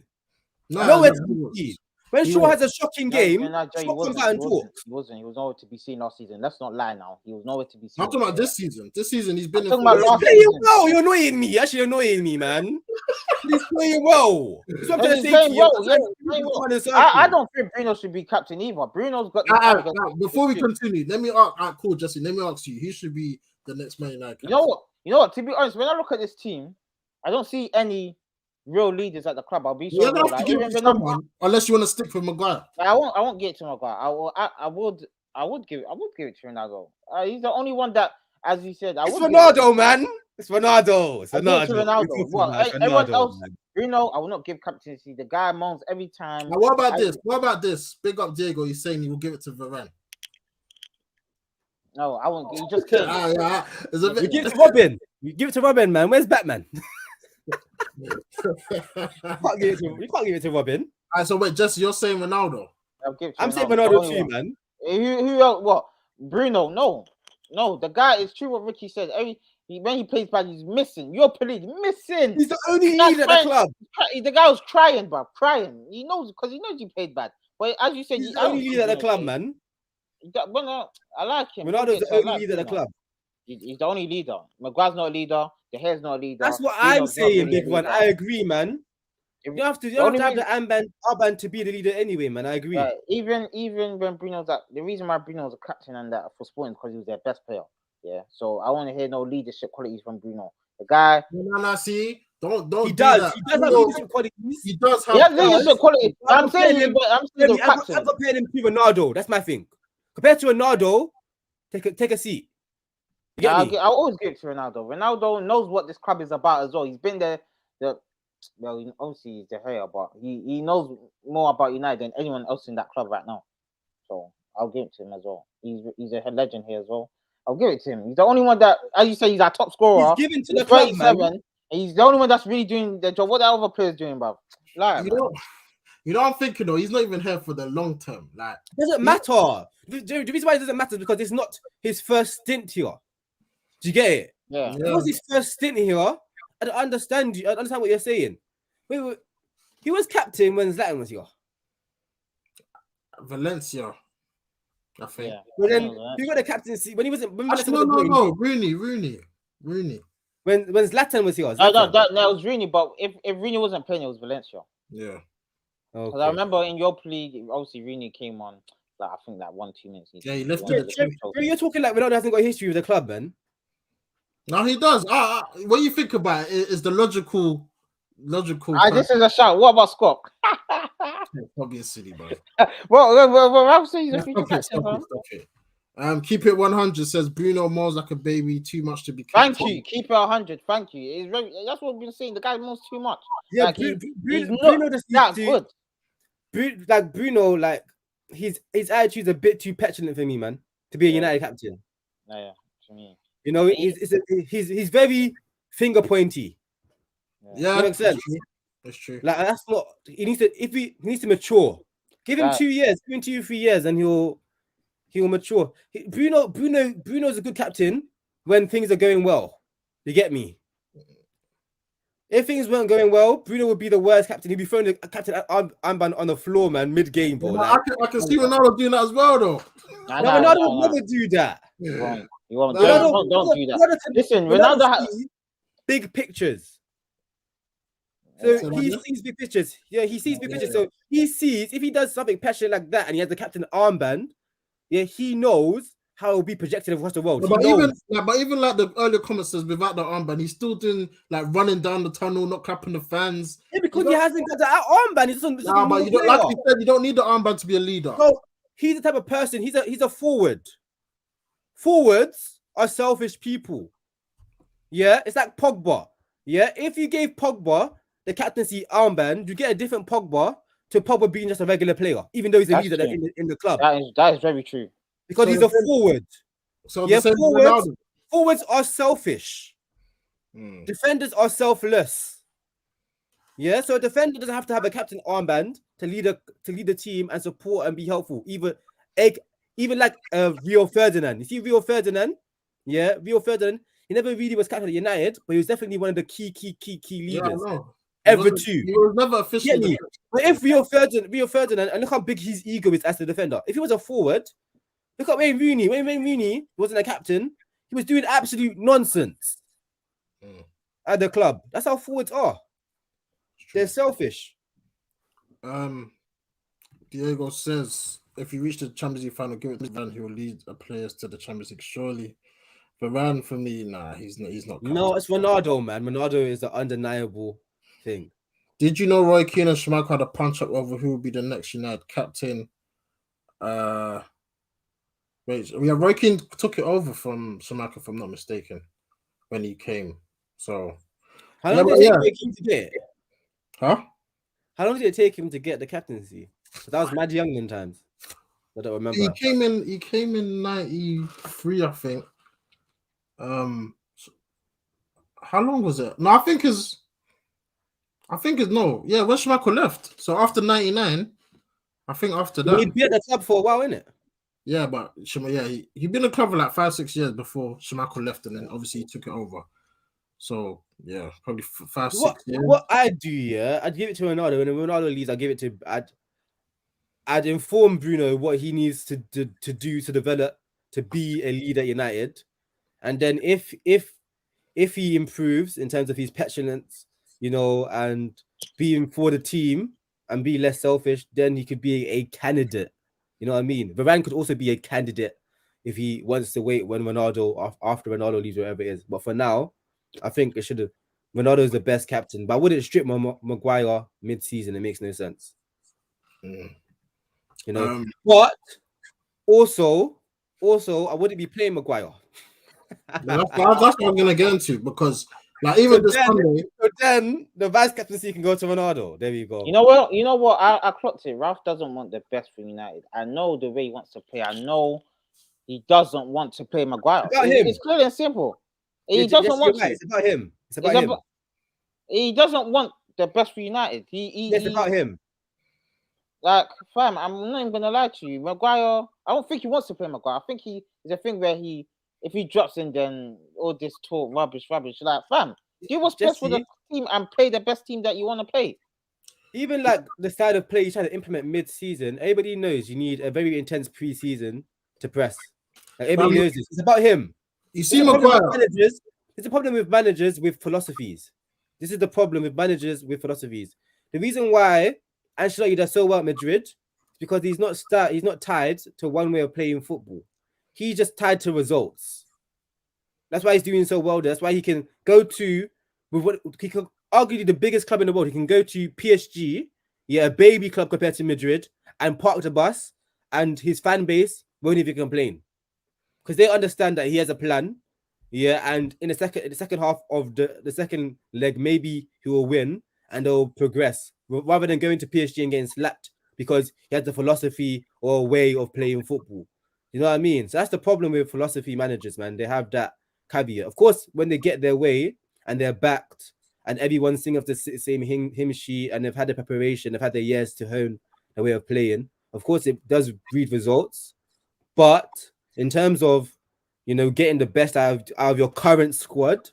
Nowhere to be seen. When He Shaw was. has a shocking game, He Shaw comes out and talks. He was nowhere to be seen last season. Let's not lie now. He was nowhere to be seen. I'm talking about this season. This season, he's been. I'm talking about last Playing season. well. You're annoying me. Actually, you're annoying me, man. He's playing well. That's what I'm trying to He's say to playing you. well. Yeah, he's playing well. I don't think Bruno should be captain either. Bruno's got the Before we continue, let me ask. Cool, Jesse. Let me ask you. Who should be the next Man United captain? You know what? To be honest, when I look at this team, I don't see any real leaders at the club. I'll be so You don't have to give it to someone unless you want to stick with Maguire. I won't give it to Maguire. I would give it to Ronaldo. He's the only one that, as you said, It's Ronaldo, man. It's Ronaldo. It's Ronaldo. Well, everyone else, Bruno, I will not give captaincy. The guy moans every time. Now, what about this? Big up Diego. He's saying he will give it to Varane. No, I won't. He just can't. You give it to Robin. You give it to Robin, man. Where's Batman? You can't give it to Robin. All right, so wait, Jesse, you're saying Ronaldo? I'm saying Ronaldo too, man. Who else? What? Bruno? No. The guy is true. What Ricky said. When he plays bad, he's missing. Your police missing. He's the only leader at the club. The guy was crying, bro. Crying. He knows because he knows he played bad. But as you said, he's the only leader at the club, man. I like him. Ronaldo's the only leader at the club. He's the only leader. Maguire's not a leader. De Gea's not a leader. That's what I'm saying, big one. I agree, man. You don't have to have the armband to be the leader anyway, man. I agree. Even when Bruno's the reason why Bruno's a captain and that for Sporting because he was their best player. Yeah. So I want to hear no leadership qualities from Bruno. The guy. No, see. Don't. He does. He does have leadership qualities. He does have. He has leadership qualities. I'm saying him. I'm saying the captain. I'm comparing him to Ronaldo. That's my thing. Compared to Ronaldo, take a seat. I'll always give it to Ronaldo. Ronaldo knows what this club is about as well. He's been there. Well, obviously he's De Gea, but he knows more about United than anyone else in that club right now. So I'll give it to him as well. He's a legend here as well. I'll give it to him. He's the only one that, as you say, he's our top scorer. He's given to the club, man. He's the only one that's really doing the job. What the other players doing, bro? You know, I'm thinking though. He's not even here for the long term. Like, it doesn't matter. The reason why it doesn't matter is because it's not his first stint here. Do you get it? Yeah. It was his first stint here. I don't understand you. I understand what you're saying. Wait. He was captain when Zlatan was here. Valencia, I think. Yeah. But then who got the captaincy when he wasn't? No. Rooney. When Zlatan was here. No, that was Rooney. But if Rooney wasn't playing, it was Valencia. Yeah. Because I remember in your league, obviously Rooney came on. Like I think that 1-2 minutes. Yeah, he lifted the team. You're talking like Ronaldo hasn't got a history with the club, man. No, he does. What you think about it is the logical. This is a shout. What about Scott? Probably a silly, bro. Well, I'm saying he's a future captain, stop it. Keep it 100 says Bruno moans like a baby, too much to be captain. Thank you. Keep it 100. Thank you. That's what we've been saying. The guy moans too much. Yeah, like, Bruno just that good. Bruno, like his attitude's a bit too petulant for me, man, to be a United captain. Yeah. To me. You know, he's very finger pointy. Yeah, that makes sense. That's true. Like that's not. He needs to mature. Give him 2 years, 3 years, and he'll mature. Bruno's a good captain when things are going well. You get me? If things weren't going well, Bruno would be the worst captain. He'd be throwing the captain armband on the floor, man, mid-game, bro. I can see Ronaldo doing that as well, though. Ronaldo would never do that. You won't. Don't do that. Listen, Ronaldo has big pictures. So he sees big pictures. Yeah, he sees big pictures. So he sees if he does something passionate like that and he has the captain armband, he knows how it'll be projected across the world. But even like the earlier comments says without the armband, he's still doing like running down the tunnel, not clapping the fans. Yeah, because he hasn't got the armband. But you don't, like you said, you don't need the armband to be a leader. So he's the type of person. He's a forward. Forwards are selfish people. Yeah, it's like Pogba. Yeah, if you gave Pogba the captaincy armband, you get a different Pogba to Pogba being just a regular player, even though he's a leader in the club. That is very true. Because he's a forward. So forwards are selfish. Defenders are selfless. Yeah, so a defender doesn't have to have a captain armband to lead the team and support and be helpful. Even like Rio Ferdinand. You see Rio Ferdinand? Yeah, Rio Ferdinand. He never really was captain at United, but he was definitely one of the key leaders. Yeah, ever two. He was never officially. But if Rio Ferdinand, and look how big his ego is as the defender. If he was a forward, look at Wayne Rooney. Wayne Rooney wasn't a captain. He was doing absolute nonsense at the club. That's how forwards are. They're selfish. Diego says, if you reach the Champions League final, give it to Varane, he will lead the players to the Champions League. Surely, Varane for me, nah, he's not. No, it's Ronaldo, man. Ronaldo is the undeniable thing. Did you know Roy Keane and Schmeichel had a punch up over who will be the next United captain? Roy Keane took it over from Schmeichel, if I'm not mistaken, when he came. So, how long did it take him to get? Huh? How long did it take him to get the captaincy? That was Mad Young in times. I don't remember. He came in 93, I think. How long was it? No, I think it's no. Yeah, when Schmeichel left. So after 99, I think after that. He'd been at the club for a while, innit? Yeah, but he'd been in the club for like 5-6 years before Schmeichel left, and then obviously he took it over. So yeah, probably 5-6 years. What I do, I'd give it to Ronaldo. When Ronaldo leaves, I'd give it to I'd inform Bruno what he needs to do to develop to be a leader at United, and then if he improves in terms of his petulance, and being for the team and be less selfish, then he could be a candidate. You know what I mean? Varane could also be a candidate if he wants to wait when after Ronaldo leaves, wherever it is. But for now, I think it should have. Ronaldo is the best captain, but I wouldn't strip Maguire mid-season. It makes no sense. But also, I wouldn't be playing Maguire. That's what I'm gonna get into, because even this Sunday. So then the vice captaincy can go to Ronaldo. There you go. You know what? I clocked it. Ralph doesn't want the best for United. I know the way he wants to play. I know he doesn't want to play Maguire. It's clear and simple. He doesn't want to. It's about him. It's about him. He doesn't want the best for United. It's about him. Like, fam, I'm not even gonna lie to you. Maguire, I don't think he wants to play Maguire. I think it's a thing where if he drops in, then all this talk, rubbish. Like, fam, do what's best for the team and play the best team that you want to play. Even like the style of play you try to implement mid-season, everybody knows you need a very intense pre-season to press. Like, everybody knows this. It's about him. You see, Maguire. It's a problem with managers with philosophies. This is the problem with managers with philosophies. The reason why Ancelotti does so well at Madrid is because he's not tied to one way of playing football. He's just tied to results. That's why he's doing so well there. That's why he can go to he can arguably the biggest club in the world. He can go to PSG, a baby club compared to Madrid, and park the bus, and his fan base won't even complain because they understand that he has a plan. And in the second half of the second leg, maybe he will win and they'll progress rather than going to PSG and getting slapped because he has the philosophy or a way of playing football. You know what I mean? So that's the problem with philosophy managers, man. They have that caveat. Of course, when they get their way and they're backed and everyone's singing off the same hymn sheet and they've had the preparation, they've had their years to hone their way of playing. Of course, it does breed results. But in terms of, getting the best out of your current squad,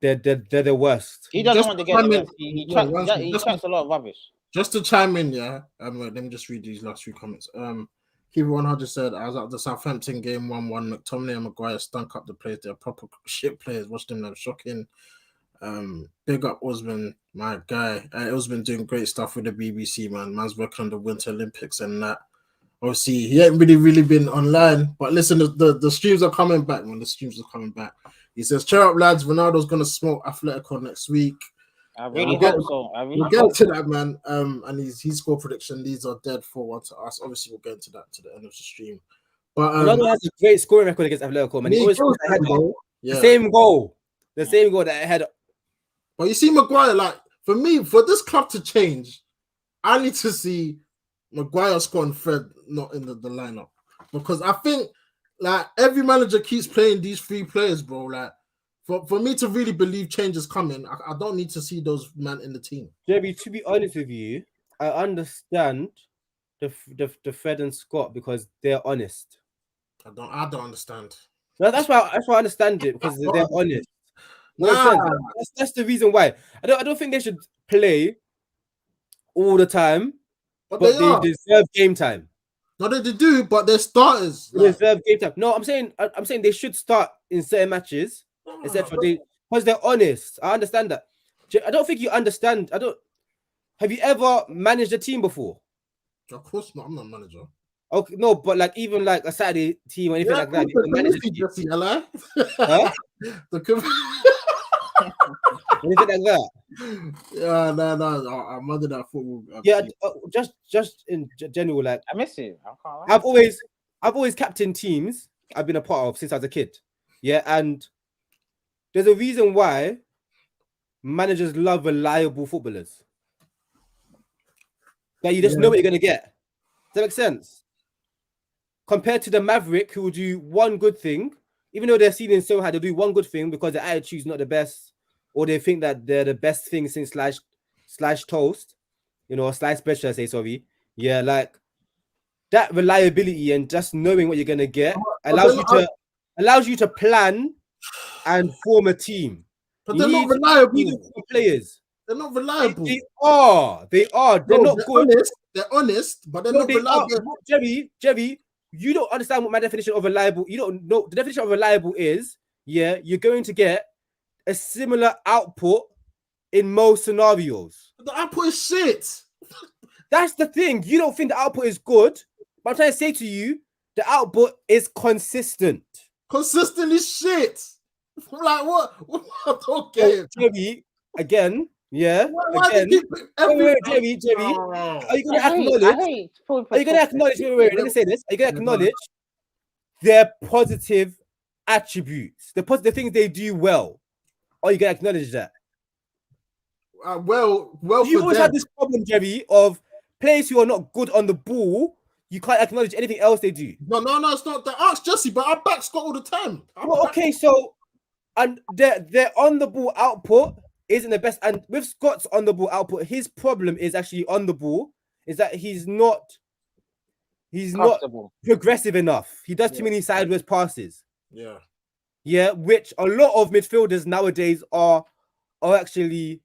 they're the worst. He doesn't want to get the best. He tracks a lot of rubbish. Just to chime in, let me just read these last few comments. Keeper 100 said, I was at the Southampton game 1-1. McTominay and Maguire stunk up the place. They're proper shit players. Watched them, they're shocking. Big up Usman, my guy. Usman doing great stuff with the BBC, man. Man's working on the Winter Olympics and that. Obviously, he ain't really been online. But listen, the streams are coming back, man. The streams are coming back. He says, cheer up, lads. Ronaldo's going to smoke Atletico next week. I really hope so. We'll get to that, man. And his score prediction, these are dead 4-1 to us. Obviously, we'll get into that to the end of the stream. But Ronaldo has a great scoring record against Atletico, man. He always scores the same goal. The same goal that I had. But you see, Maguire, like, for me, for this club to change, I need to see Maguire scoring Fred not in the lineup. Because I think, like, every manager keeps playing these three players, bro. Like, for me to really believe change is coming, I don't need to see those men in the team. Jerry, to be honest with you, I understand the Fred and Scott because they're honest. I don't understand. No, that's why I understand it because they're honest. No sense. That's the reason why. I don't think they should play all the time, but they deserve game time. No, they do, but they're starters. They deserve game time. No, I'm saying they should start in certain matches, etc. Because they're honest. I understand that. I don't think you understand. Have you ever managed a team before? Of course not. I'm not a manager. Okay, no, but like even like a Saturday team or anything like that. You manage a team. Huh? Anything like that? Yeah, no. I'm under that football. Yeah, just in general, like I miss you. I've always captained teams I've been a part of since I was a kid. Yeah, and there's a reason why managers love reliable footballers. That you just know what you're gonna get. Does that make sense? Compared to the Maverick, who will do one good thing, even though they're seen so high, they'll do one good thing because their attitude's not the best, or they think that they're the best thing since sliced toast, sliced bread, should I say, sorry. Yeah, like that reliability and just knowing what you're gonna get allows you to plan and form a team. But they're not reliable. Players. They're not reliable. They are. They're not good. They're honest, but they're not reliable. Jerry, you don't understand what my definition of reliable. You don't know the definition of reliable is. Yeah, you're going to get a similar output in most scenarios. The output is shit. That's the thing. You don't think the output is good, but I'm trying to say to you, the output is consistent. Consistently shit. Like what? Okay. Jerry, again. Yeah. Again. Jerry, are you going to acknowledge? Let me say this. Are you going to acknowledge their positive attributes, the things they do well? Are you going to acknowledge that? Well. You always have this problem, Jerry, of players who are not good on the ball. You can't acknowledge anything else they do. No, it's not. Ask Jesse, but I back Scott all the time. Okay, so and their on the ball output isn't the best, and with Scott's on the ball output, his problem is actually on the ball. Is that he's not progressive enough. He does too many sideways passes. Yeah, which a lot of midfielders nowadays are actually,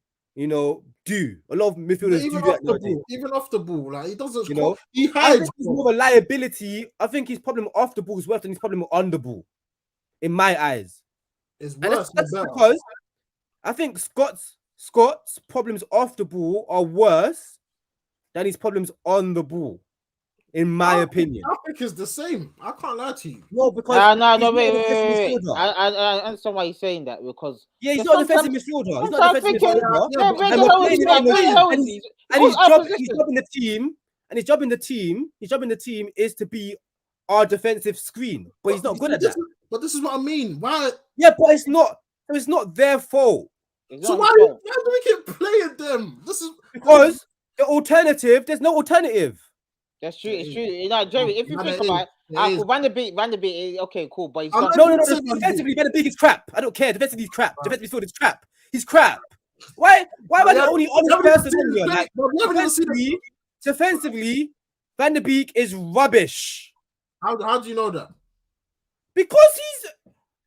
do. A lot of midfielders do that. Even off the ball, like he doesn't. He hides. He's more of a liability. I think his problem off the ball is worse than his problem on the ball, in my eyes. It's worse. That's because I think Scott's problems off the ball are worse than his problems on the ball, in my opinion. I think it's the same. I can't lie to you. No, because no, wait. I understand why you're saying that because he's not a defensive midfielder. He's not a defensive midfielder. And his job in the team, his job in the team is to be our defensive screen. But he's not good at that. But this is what I mean. Why? Yeah, but it's not their fault. So why do we keep playing them? This is because the alternative. There's no alternative. That's true. It's true. Jerry, if you think about it, Van der Beek, okay, cool. But he's got no. Defensively, Van der Beek is crap. I don't care. Defensively, he's crap. Defensively, midfield is crap. He's crap. Why am I the only honest person in here? Like, defensively, Van der Beek is rubbish. How do you know that? Because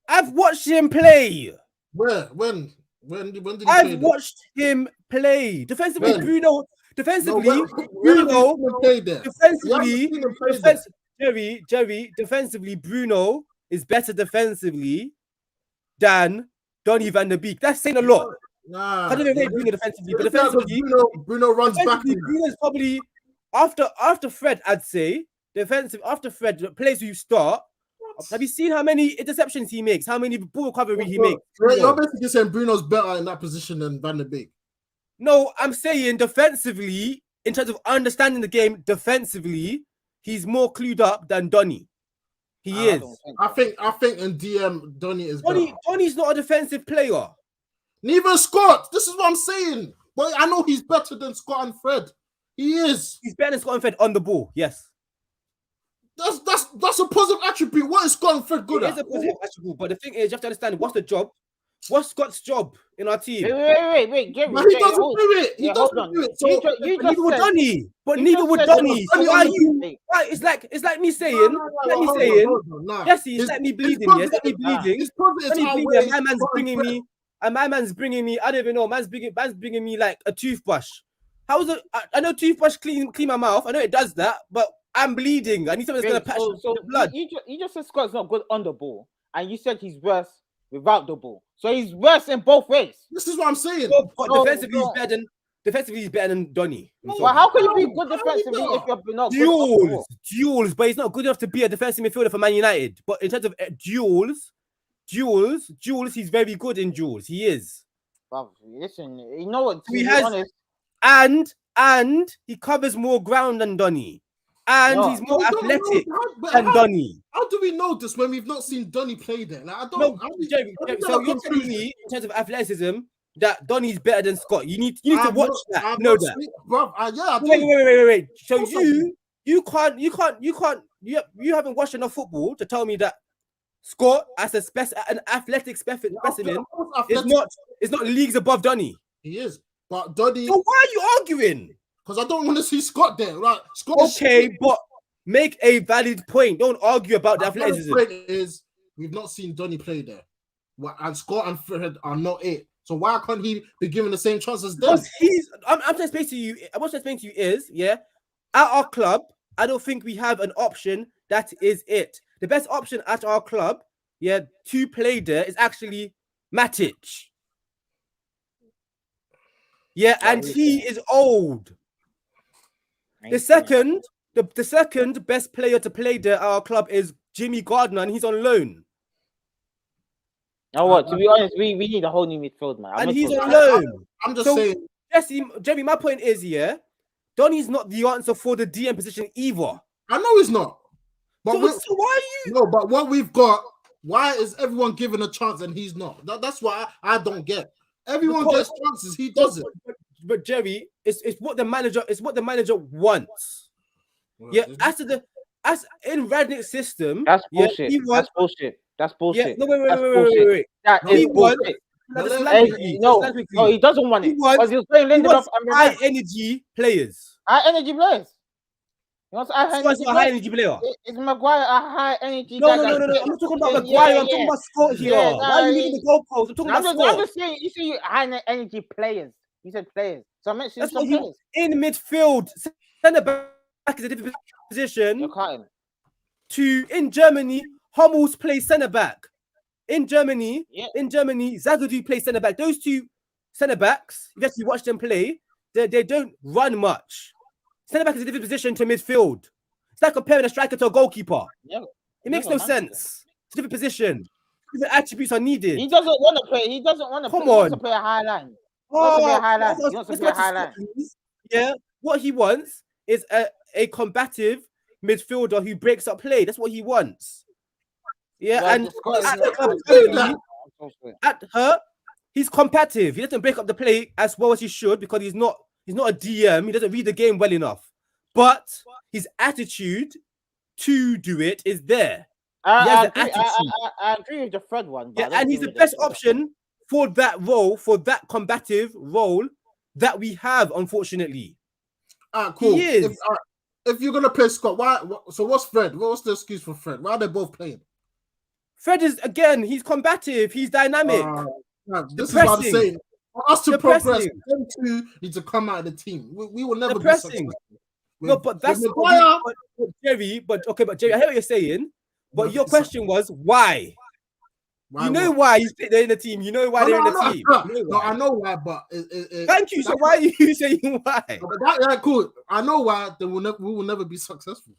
I've watched him play. Where? When did he play? I've watched him play. Defensively, Bruno. Defensively, defensively, Bruno is better defensively than Donny van der Beek. That's saying a lot. I don't know Bruno defensively, but defensively, Bruno runs back. Bruno is probably after Fred. I'd say defensive after Fred. The players who start. Have you seen how many interceptions he makes? How many ball recovery he makes? You're basically saying Bruno's better in that position than Van der Beek. No, I'm saying defensively, in terms of understanding the game, defensively, he's more clued up than Donny. He is. I think in DM, Donny is better. Donny's not a defensive player. Neither Scott. This is what I'm saying. But I know he's better than Scott and Fred. He is. He's better than Scott and Fred on the ball. Yes. That's a positive attribute. What is Scott and Fred good at? It is a positive attribute, but the thing is, you have to understand what's the job. What's Scott's job in our team? Wait, Jerry. But he doesn't do it. He doesn't do it. So neither would Donny. But neither would Donny. So why are you? Why? It's like me saying. Jesse, it's like me bleeding. It's like me bleeding. My man's bringing me and my man's bringing me, I don't even know, man's bringing me like a toothbrush. How is it? I know toothbrush clean my mouth. I know it does that, but I'm bleeding. I need something that's gonna patch the blood. You just said Scott's not good on the ball, and you said he's worse without the ball. So he's worse in both ways. This is what I'm saying. Defensively, he's better than Donny. Well, how can you be good defensively if you're not good? Duels, but he's not good enough to be a defensive midfielder for Man United. But in terms of duels, he's very good in duels. He is. But listen, you know what? To be honest, and he covers more ground than Donny. And he's more athletic than Donny. How do we know this when we've not seen Donny play there? Like, I don't. Jerry, so you're telling me in terms of athleticism that Donny's better than Scott? You need to watch that. I know that, bro. Wait. So you haven't watched enough football to tell me that Scott, as an athletic specimen, is not leagues above Donny. He is, but Donny. So why are you arguing? Because I don't want to see Scott there. Like Scott. Okay, but make a valid point. Don't argue about the athleticism. The point is we've not seen Donny play there, and Scott and Fred are not it. So why can't he be given the same chance as them? Because I'm trying to explain to you. What I'm explaining to you is, at our club, I don't think we have an option that is it. The best option at our club, to play there is actually Matic. And he is old. The second best player to play there at our club is Jimmy Gardner, and he's on loan. Now what? To be honest, we need a whole new midfield, man. And he's on loan. I'm just saying. Jesse, Jeremy, my point is, Donny's not the answer for the DM position either. I know he's not. But so why are you? No, but what we've got, why is everyone given a chance and he's not? That's what I don't get. Everyone gets chances, he doesn't. But Jerry, it's what the manager wants. Well, as in Radnick's system, that's bullshit. That's bullshit. That's bullshit. No, wait. That is bullshit. No, he doesn't want it. Because he's playing Lindelof and high energy players. High energy players. He wants high energy player. Is Maguire a high energy guy? No. I'm not talking about Maguire. I'm talking about Scott here. Why are you leaving the goalpost? I'm talking about Scott. I'm just saying, you see high energy players. You said players. So I mentioned some players. In midfield, centre back is a different position. In Germany, Hummels plays centre back. In Germany, Zagadou plays centre back. Those two centre backs, if you actually watch them play, they don't run much. Centre back is a different position to midfield. It's like comparing a striker to a goalkeeper. Yeah, it makes no sense. It's a different position. Different attributes are needed. He doesn't want to play. He doesn't want to play. He wants to play a high line. He wants to play a high line. Yeah, what he wants is a combative midfielder who breaks up play. That's what he wants. Yeah, and he's combative. He doesn't break up the play as well as he should because he's not a DM. He doesn't read the game well enough. But his attitude to do it is there. I agree with the Fred one. And he's the best option for that role, for that combative role that we have, unfortunately. Cool. He is. If you're gonna play Scott, so what's Fred? What's the excuse for Fred? Why are they both playing? Fred is he's combative, he's dynamic. This is what I'm saying. For us to progress, them two need to come out of the team. We will never be successful. No, but that's Jerry. But Jerry, I hear what you're saying. But your question was why? You know why they're in the team. You know why they're in the team. No, I know why, but thank you. So why are you saying why? Cool. I know why. We will never be successful.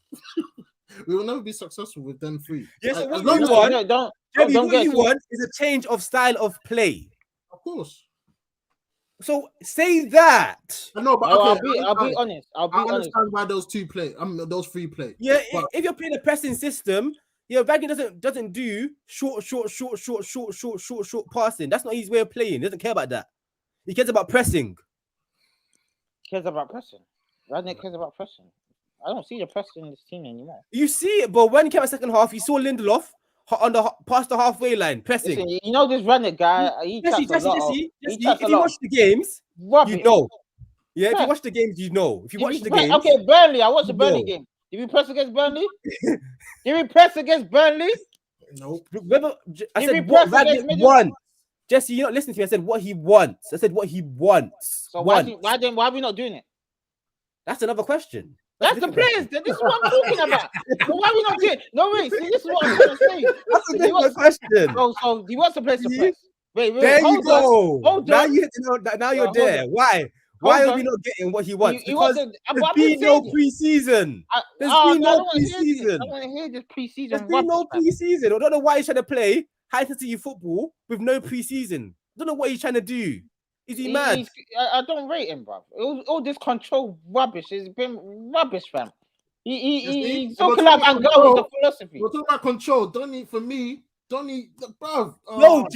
We will never be successful with them three. Yes, what you want is a change of style of play. Of course. So say that. I know, but I'll be honest. I understand why those three play. Those three play. Yeah, if you're playing a pressing system, Wagner doesn't do short passing. That's not his way of playing. He doesn't care about that. He cares about pressing. Wagner cares about pressing. I don't see the pressing in this team anymore. You see it, but when he came out second half, you saw Lindelof past the halfway line pressing. Listen, you know this Wagner guy. If you watch the games, you know. Yeah, if you watch the games, you know. If you watch the games, okay, Burnley. I watched the Burnley game. Did we press against Burnley? Did we press against Burnley? Nope. I said what Radnick wants. Jesse, you're not listening to me. I said what he wants. I said what he wants. So why are we not doing it? That's another question. That's the players. This is what I'm talking about. So why are we not doing it? No, wait. See, this is what I'm trying to say. That's a different question. So he wants the players to press. Wait. There you go. Hold now on. Now you're there. Why? Why are we not getting what he wants? Because there's been no preseason. There's been no preseason. I want to hear this preseason. There's been no preseason. I don't know why he's trying to play high-intensity football with no preseason. I don't know what he's trying to do. Is he mad? I don't rate him, bro. All this control rubbish has been rubbish, fam. He's talking like Angola with the philosophy. We're talking about control. For me, bro. No,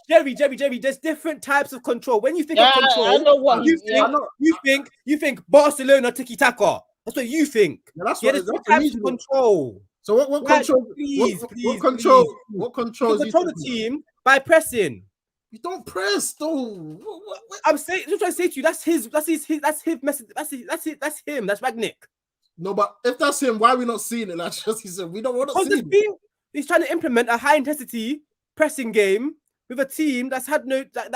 Jerry. There's different types of control. When you think of control, I know what you think Barcelona tiki taka. That's what you think. There's different types of control. So what control? Please, what control? What control? You control the team by pressing. You don't press, though. I'm trying to say to you, that's his message. That's him. That's Ragnick. No, but if that's him, why are we not seeing it? Like Jesse said, we don't want to see it. He's trying to implement a high intensity pressing game with a team that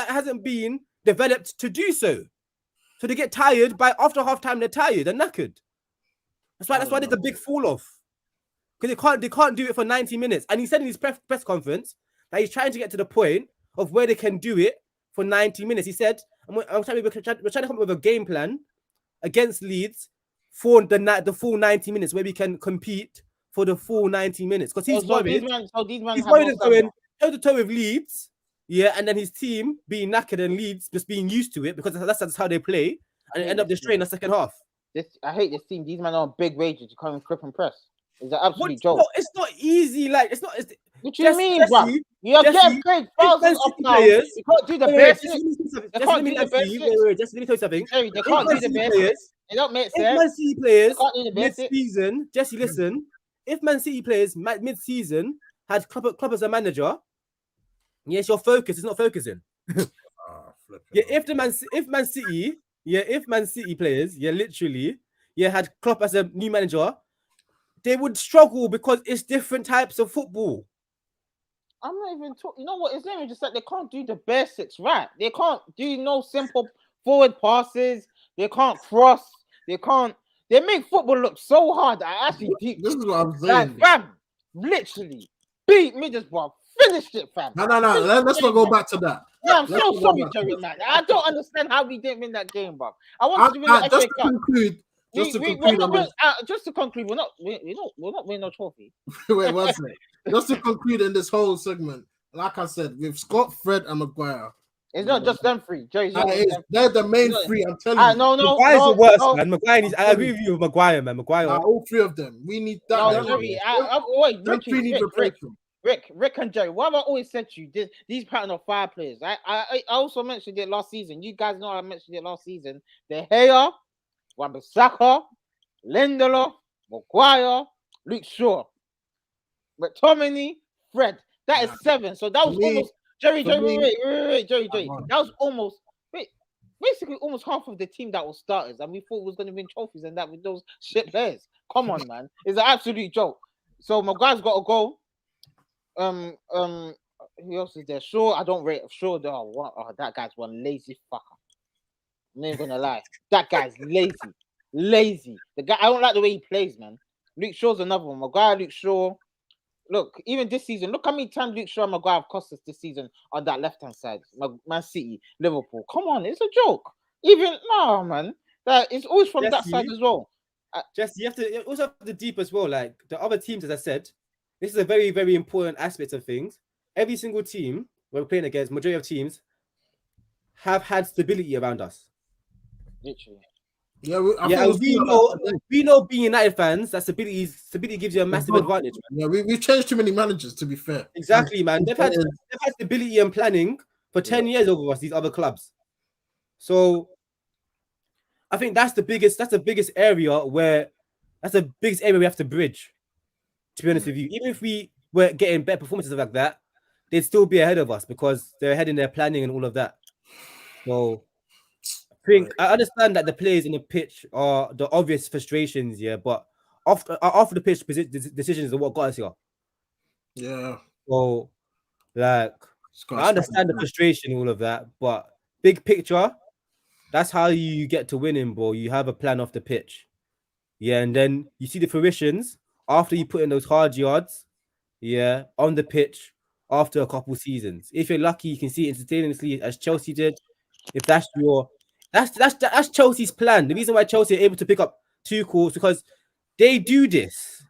hasn't been developed to do so. So they get tired after half time, they're tired and knackered. That's why there's a big fall off. Because they can't do it for 90 minutes. And he said in his press conference that he's trying to get to the point of where they can do it for 90 minutes. He said, we're trying to come up with a game plan against Leeds for the full 90 minutes where we can compete for the full 90 minutes. Because he's worried. He's worried of going toe-to-toe with Leeds, and then his team being knackered and Leeds just being used to it because that's how they play and end up destroying the second half. I hate this team. These men are on big wages to come and clip and press. It's an absolute joke. It's not easy. What do you mean, bro? You're getting paid thousands of pounds. You can't do the basics. They can't do the basics. Just let me tell you something. They can't do the basics. It don't make sense. If Man City players mid-season, Jesse, listen. If Man City players mid-season had Klopp as a manager, yes, your focus is not focusing. If Man City players, literally, had Klopp as a new manager, they would struggle because it's different types of football. I'm not even talking. You know what? It's not even just that they can't do the basics right. They can't do no simple forward passes. They can't cross. They can't. They make football look so hard. This is what I'm saying. Like, fam, literally beat me just bro. Finished it, fam. No. Let's not go back to that. Yeah, I'm so sorry, Jerry, man. I don't understand how we didn't win that game, bro. I want to win the FA Cup. Just to conclude, we're not winning no trophy. Wait, one second. Just to conclude in this whole segment, like I said, with Scott, Fred, and Maguire. It's not just them three. Jerry's they're the main three. I'm telling you. No. Maguire's the worst, man. Maguire I agree with you with Maguire, man. Maguire. All three of them. We need that. Jerry, Rick and Jerry. What have I always said to you? These pattern of 5 players. I also mentioned it last season. You guys know I mentioned it last season. De Gea, Wan-Bissaka, Lindelof, Maguire, Luke Shaw, McTominay, Fred. That is 7. So that was almost Jerry. That was almost basically almost half of the team that was starters, and we thought was going to win trophies and that with those shit players. Come on, man, it's an absolute joke. So Maguire's got to go. Who else is there? Shaw, I don't rate Shaw. That guy's one lazy fucker. I'm not even gonna lie. That guy's lazy. The guy, I don't like the way he plays, man. Luke Shaw's another one. Maguire, Luke Shaw. Look, even this season, look how many times Luke Shaw and Maguire have cost us this season on that left-hand side. Man City, Liverpool. Come on, it's a joke. Man. It's always from that side as well. Jesse, you also have the deep as well. Like the other teams, as I said, this is a very, very important aspect of things. Every single team we're playing against, majority of teams, have had stability around us. Literally. We know being United fans that stability gives you a massive advantage, man. Yeah, we've changed too many managers, to be fair. Exactly, man. They've had stability and planning for 10 years over us, these other clubs. So I think that's the biggest area we have to bridge, to be honest with you. Even if we were getting better performances like that, they'd still be ahead of us because they're ahead in their planning and all of that. So I understand that the players in the pitch are the obvious frustrations, but after the pitch decisions are what got us here. Yeah. So, like, I understand the frustration, all of that, but big picture, that's how you get to winning, bro. You have a plan off the pitch. Yeah, and then you see the fruitions after you put in those hard yards, yeah, on the pitch after a couple seasons. If you're lucky, you can see it instantaneously as Chelsea did. If that's Chelsea's plan. The reason why Chelsea are able to pick up 2 calls because they do this.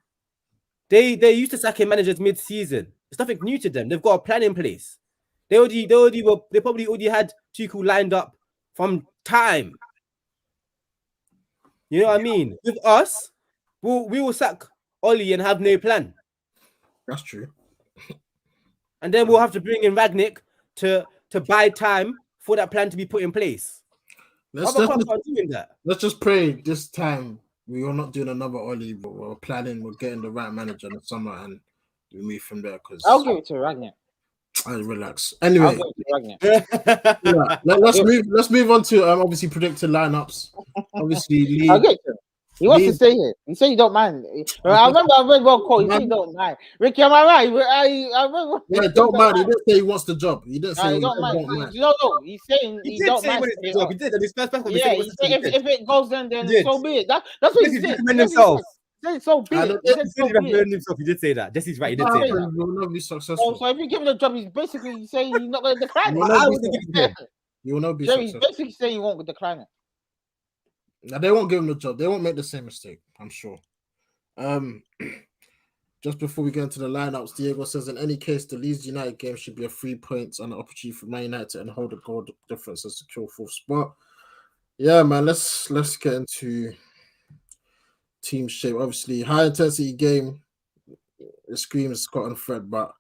They used to sacking managers mid-season. It's nothing new to them. They've got a plan in place. They probably already had Tuchel lined up from time. You know what I mean? With us, we will sack Oli and have no plan. That's true. And then we'll have to bring in Ragnick to buy time for that plan to be put in place. Let's just pray this time we are not doing another Oli, but we're planning, we're getting the right manager in the summer and we move from there. Because I'll give it to Ragnick. I relax. Anyway, let's move on to obviously predicted lineups. Obviously, Lee, I'll get it. He wants to stay here. He said he don't mind. I remember I read one quote. He said he don't mind. Ricky, am I right? I remember. Yeah, don't mind. He didn't say he wants the job. He didn't say he don't mind. No, he's saying he don't mind. He did. And his first yeah, he said if it goes then so be it. That's what he said. Himself. So be it. He did say that. Jesse's right. He did say that. He will not be successful. So if you give him the job, he's basically saying he's not going to decline it. You will not be successful. He's basically saying he won't decline it. Now they won't give him the job. They won't make the same mistake, I'm sure. Just before we get into the lineups, Diego says in any case, the Leeds United game should be a 3 points and an opportunity for Man United and hold a goal difference and secure 4th spot. Yeah, man. Let's get into team shape. Obviously, high intensity game. It screams Scott and Fred, but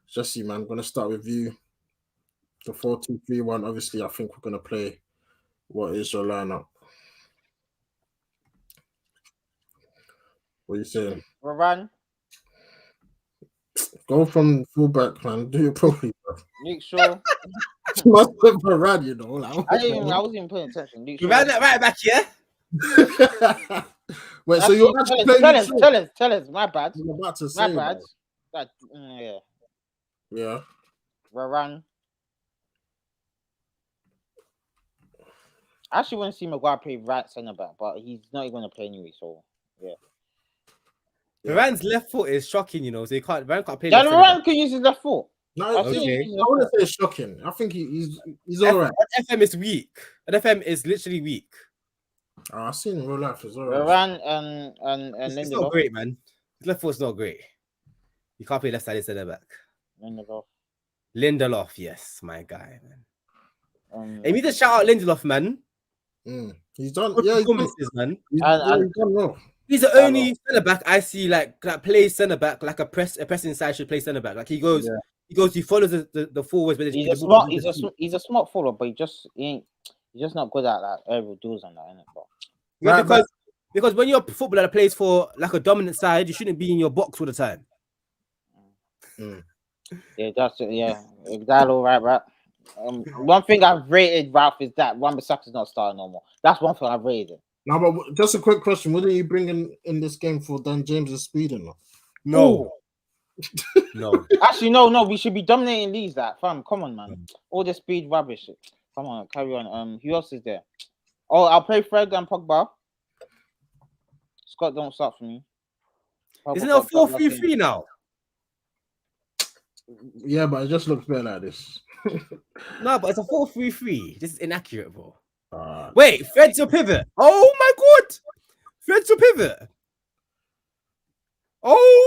Jesse, man, I'm gonna start with you. The 4-2-3-1. Obviously, I think we're gonna play. What is your lineup? What are you saying? Varane. Go from fullback, man. Do it properly, bro. Luke Shaw. You must put Varane, you know. Like, I wasn't even paying attention. You ran that right back, yeah? Wait, so you're actually playing? Tell us. My bad. I'm about to say, my bad. Yeah. Varane. I actually want to see Maguire play right centre back, but he's not even going to play anyway. So yeah. Varane's left foot is shocking, you know. So Varane can't play. Yeah, Varane can use his left foot. No, I wouldn't say it's shocking. I think he's all right. FM is weak. FM is literally weak. I've seen in real life as well. Varane and it's not great, man. His left foot's not great. You can't play left-sided centre back. Lindelof, yes, my guy, man. Hey, we just shout out Lindelof, man. He's done. Yeah, he's man. He's done well. He's the only centre back I see like that plays centre back like a pressing side should play centre back. Like he follows the forwards. But he's a smart forward, but he's just not good at that aerial duels and that, innit? Yeah, because when you're a footballer that plays for like a dominant side, you shouldn't be in your box all the time. Yeah, that's it. Yeah, exactly right, right. One thing I've rated Ralph is that Wan-Bissaka's not starting no more. That's one thing I've rated. Now, but just a quick question: wouldn't you bring in this game for Dan James's speed or not? No. No. Actually, no. We should be dominating these. That fam, come on, man. All the speed rubbish. Come on, carry on. Who else is there? Oh, I'll play Fred and Pogba. Scott, don't start for me. Pogba, isn't it a 4-3-3 now? Yeah, but it just looks better like this. No, but it's a 4-3-3. This is inaccurate, bro. Wait, Fred's your pivot. Oh my god, Fred's your pivot. Oh,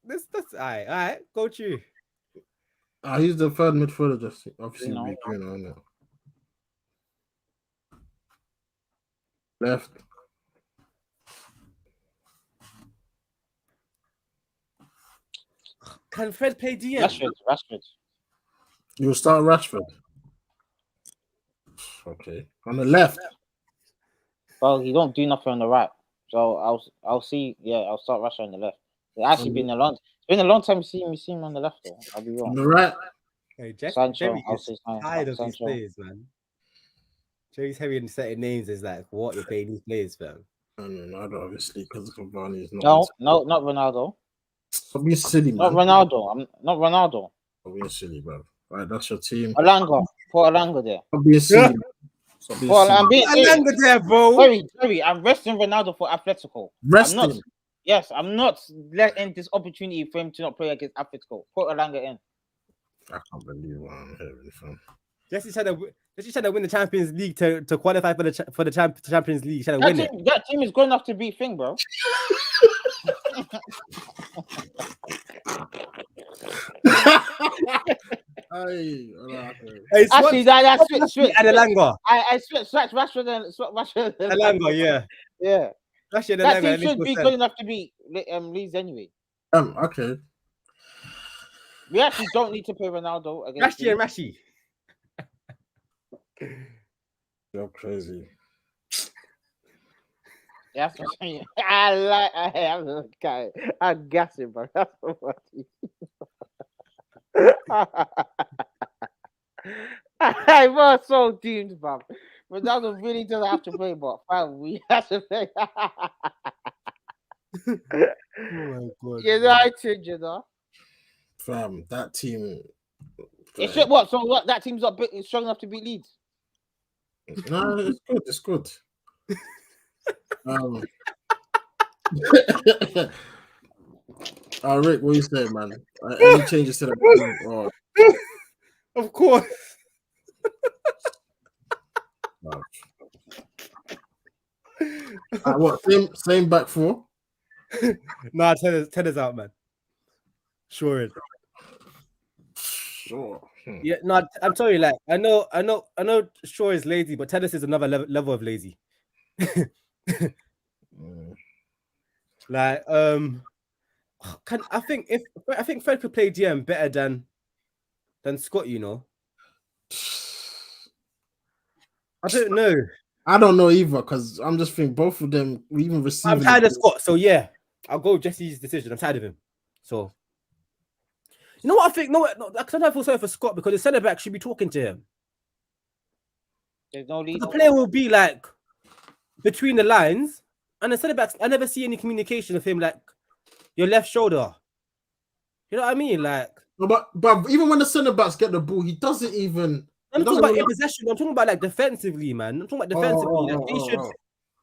that's all right. Go to. He's the third midfielder. Just obviously no. Left. Can Fred play DM? Rashford. You'll start Rashford. Okay. On the left. Well, he don't do nothing on the right. So I'll see. Yeah, I'll start Rashford on the left. It's actually been a long time seeing him on the left though. I'll be wrong. On the right. Hey, Jerry is tired of these players, man. Jerry's heavy in certain names is like what you're paying these players, fam. Ronaldo, obviously, because Cavani is not. No, not Ronaldo. Stop being silly, man. Not Ronaldo. I'm not Ronaldo. I'm being silly, bro. Right, that's your team. Alanga. Put Alanga there. I'm being silly. Stop being silly. I'm being serious. Alanga there, bro. Sorry, I'm resting Ronaldo for Atletico. Resting. I'm not letting this opportunity for him to not play against Atletico. Put Alanga in. I can't believe what I'm hearing from. Jesse's trying to win the Champions League to qualify for the Champions League. Trying to win it. That team is good enough to beat Thing, bro. Hey, actually, that's switch. Alanga. I switch Rashford and Alanga, yeah. Rashford and that team should be good enough to beat Leeds anyway. Okay. We actually don't need to play Ronaldo against Rashi. You're crazy. That's what I'm saying. I'm gassing, bro. That's what I was so doomed, bro. Ronaldo really doesn't have to play, but fine, we have to play. Oh my god. United, you know. Fam, that team. It should what? So what? That team's not strong enough to beat Leeds. No, it's good. It's good. Rick, what you saying, man? Any changes to the team? Or... Of course. What? Same back four? Nah, Tenner's out, man. Sure. Yeah, no, I'm sorry. Like, I know. Shaw is lazy, but tennis is another level of lazy. Like, I think Fred could play DM better than Scott. You know, I don't know. I don't know either because I'm just thinking both of them even receiving. I'm tired of Scott, so yeah, I'll go Jesse's decision. I'm tired of him. So, you know what I think? No, sometimes I feel sorry for Scott because the centre back should be talking to him. There's no lead. The player will be like between the lines, and the centre backs. I never see any communication of him like your left shoulder. You know what I mean? Like, no, but even when the centre backs get the ball, he doesn't even. I'm talking about in possession. I'm talking about like defensively, man. I'm talking about defensively.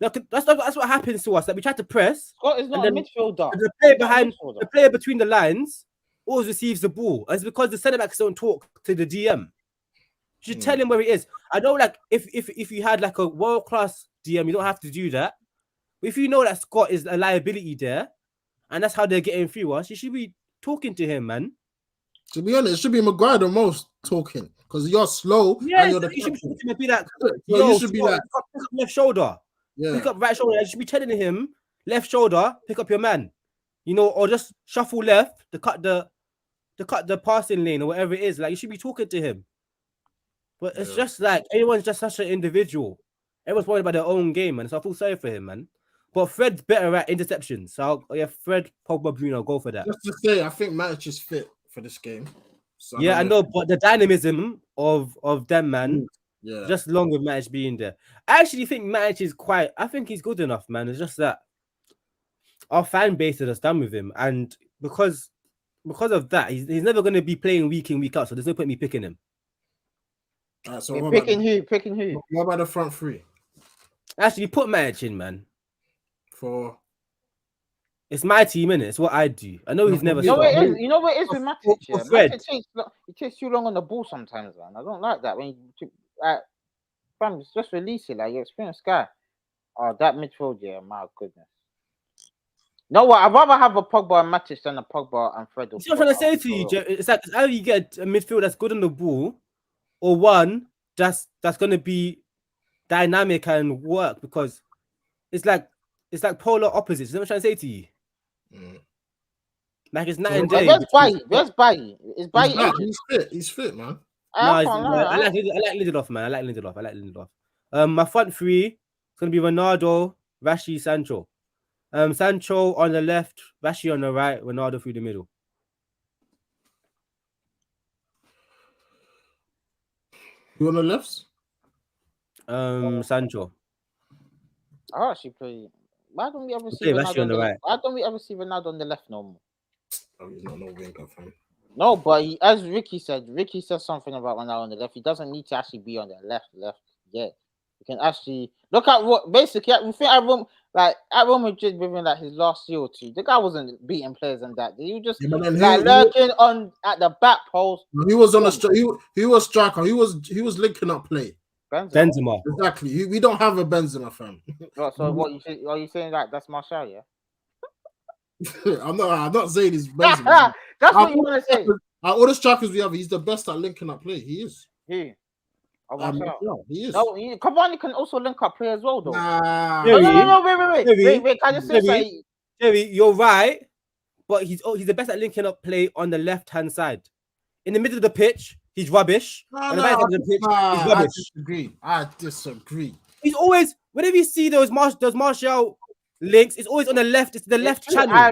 That's what happens to us. Like we try to press. Scott is not a midfielder. The player between the lines always receives the ball. And it's because the centre backs don't talk to the DM. You should tell him where he is. I know, like if you had like a world class DM, you don't have to do that. But if you know that Scott is a liability there, and that's how they're getting through us, you should be talking to him, man. To be honest, it should be Maguire the most talking because you're slow. Yeah, and you're the you should be like, you should be like, pick up left shoulder, pick up right shoulder. You should be telling him left shoulder, pick up your man, you know, or just shuffle left to cut the passing lane or whatever it is. Like you should be talking to him. But it's just like everyone's just such an individual. Everyone's worried about their own game, man. So I feel sorry for him, man. But Fred's better at interceptions. So Fred, Pogba, Bruno, go for that. Just to say, I think Matic is fit for this game. So I know, but the dynamism of them, man, just long with Matic being there. I actually think Matic is I think he's good enough, man. It's just that our fan base is done with him. And because of that, he's never going to be playing week in, week out. So there's no point in me picking him. Right, so picking who? What about the front three? Actually, put Matic in, man. It's my team, innit? It's what I do. I know he's never. You know what it is with Matic? Yeah? Matic takes too long on the ball sometimes, man. I don't like that. When you fam, just release it. Like you're experienced guy. Oh, that midfield, my goodness. You know what? I'd rather have a Pogba and Matic than a Pogba and Fred. You see what I'm trying to say to you, Jeff? It's like either you get a midfield that's good on the ball, or one that's gonna be dynamic and work because it's like polar opposites. You know what I'm trying to say to you? Like it's night and day. Where's Bailly? Is Bailly? He's fit, man. I like Lindelof, man. I like Lindelof. My front three is gonna be Ronaldo, Rashi, Sancho. Sancho on the left, Rashi on the right, Ronaldo through the middle. Who on the left? Sancho. I actually play. Why don't we ever see Ronaldo on the right? Why don't we ever see Ronaldo on the left no more? Oh, he's not no winger, fam. No, but as Ricky said something about Ronaldo on the left. He doesn't need to actually be on the left. Yeah, you can actually look at what basically. We think at Real Madrid within like his last year or two, the guy wasn't beating players and that. He was just lurking on at the back post. He was on he was striker. He was linking up play. Benzema. Exactly. We don't have a Benzema, fam. So what are you saying? Like that's Martial, yeah? I'm not saying he's Benzema. That's what you want to say. All the strikers we have, he's the best at linking up play. He is. He is. No, Cavani can also link up play as well, though. Nah. No, Wait. Can I just say something? Jerry, you're right, but he's the best at linking up play on the left-hand side. In the middle of the pitch, he's rubbish. On the right side of the pitch, he's rubbish. I disagree. He's always, whenever you see those Martial links, it's always on the left. It's the left channel. I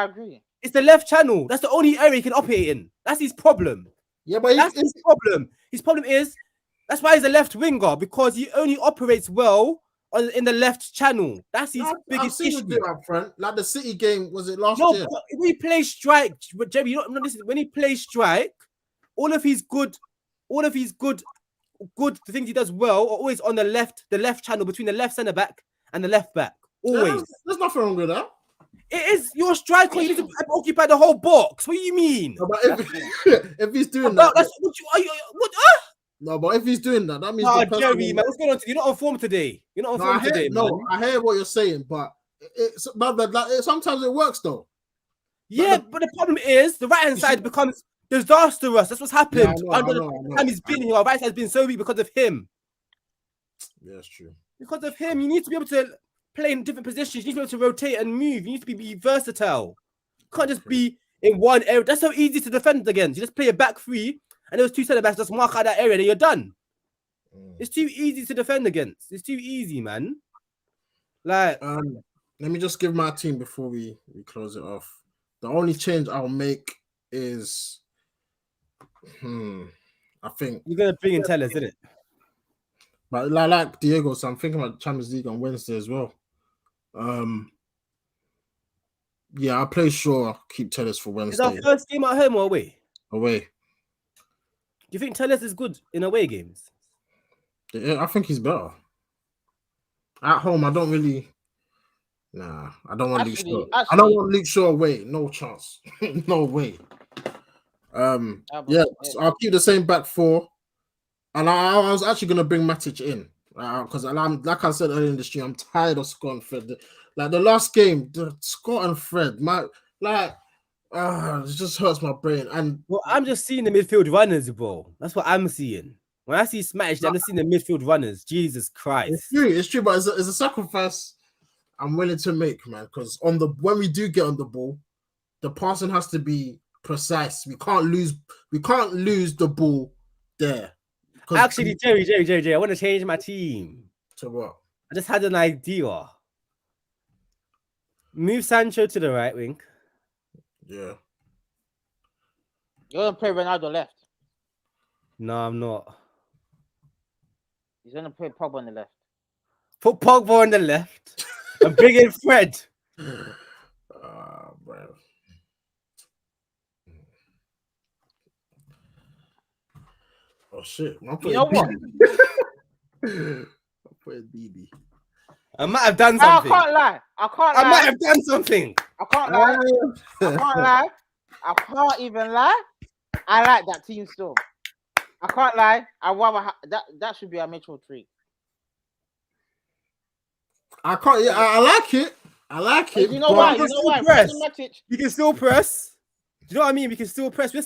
agree. It's the left channel. That's the only area he can operate in. That's his problem. Yeah, but that's his problem. His problem is that's why he's a left winger, because he only operates well in the left channel. That's his biggest issue. Up front. Like the City game, was it last year? No, when he plays strike, Jerry, when he plays strike, all of his good the things he does well are always on the left channel between the left centre back and the left back. Always. There's nothing wrong with that. It is your striker. You need to occupy the whole box. What do you mean? No, but if he's doing that, that's what. No, but if he's doing that, that means. Jerry, man, what's going on? You're not on form today. You're not on form today. No, I hear what you're saying, but sometimes it works though. Yeah, but the problem is the right hand side becomes disastrous. That's what's happened. Under the time he's been here, our right side has been so weak because of him. Yeah, that's true. Because of him, you need to be able to play in different positions. You need to be able to rotate and move. You need to be versatile. You can't just be in one area. That's so easy to defend against. You just play a back three, and those two centre backs just mark out that area, and you're done. It's too easy to defend against. It's too easy, man. Like, let me just give my team before we close it off. The only change I'll make is, I think you're gonna bring in Tellers, isn't it? But like Diego, so I'm thinking about Champions League on Wednesday as well. Yeah, I'll play Shaw, keep Tellers for Wednesday. Is our first game at home or away? Away. Do you think Tellers is good in away games? Yeah, I think he's better. At home, I don't really. Nah, I don't want Luke Shaw. I don't want Luke Shaw away. No chance. No way. Yeah, so I'll keep the same back four. And I was actually going to bring Matic in. Because like I said earlier in the stream, I'm tired of Scott and Fred. Like the last game, Scott and Fred, it just hurts my brain. And well, I'm just seeing the midfield runners, bro. That's what I'm seeing. When I see Smash, I'm just seeing the midfield runners. Jesus Christ. It's true, but it's a sacrifice I'm willing to make, man. Because when we do get on the ball, the passing has to be precise. We can't lose the ball there. Actually, Jerry, I want to change my team. To what? I just had an idea. Move Sancho to the right wing. Yeah. You're gonna play Ronaldo left. No, I'm not. He's gonna play Pogba on the left. Put Pogba on the left and bring in Fred. Bro. Oh shit! You know what? I put DD. I might have done something. I can't lie. I might have done something. I can't lie. I can't even lie. I like that team still. I can't lie. I rather that should be a Mitchell tree. I can't. Yeah, I like it. I like it. You know why? You can still press. Do you know what I mean? We can still press. I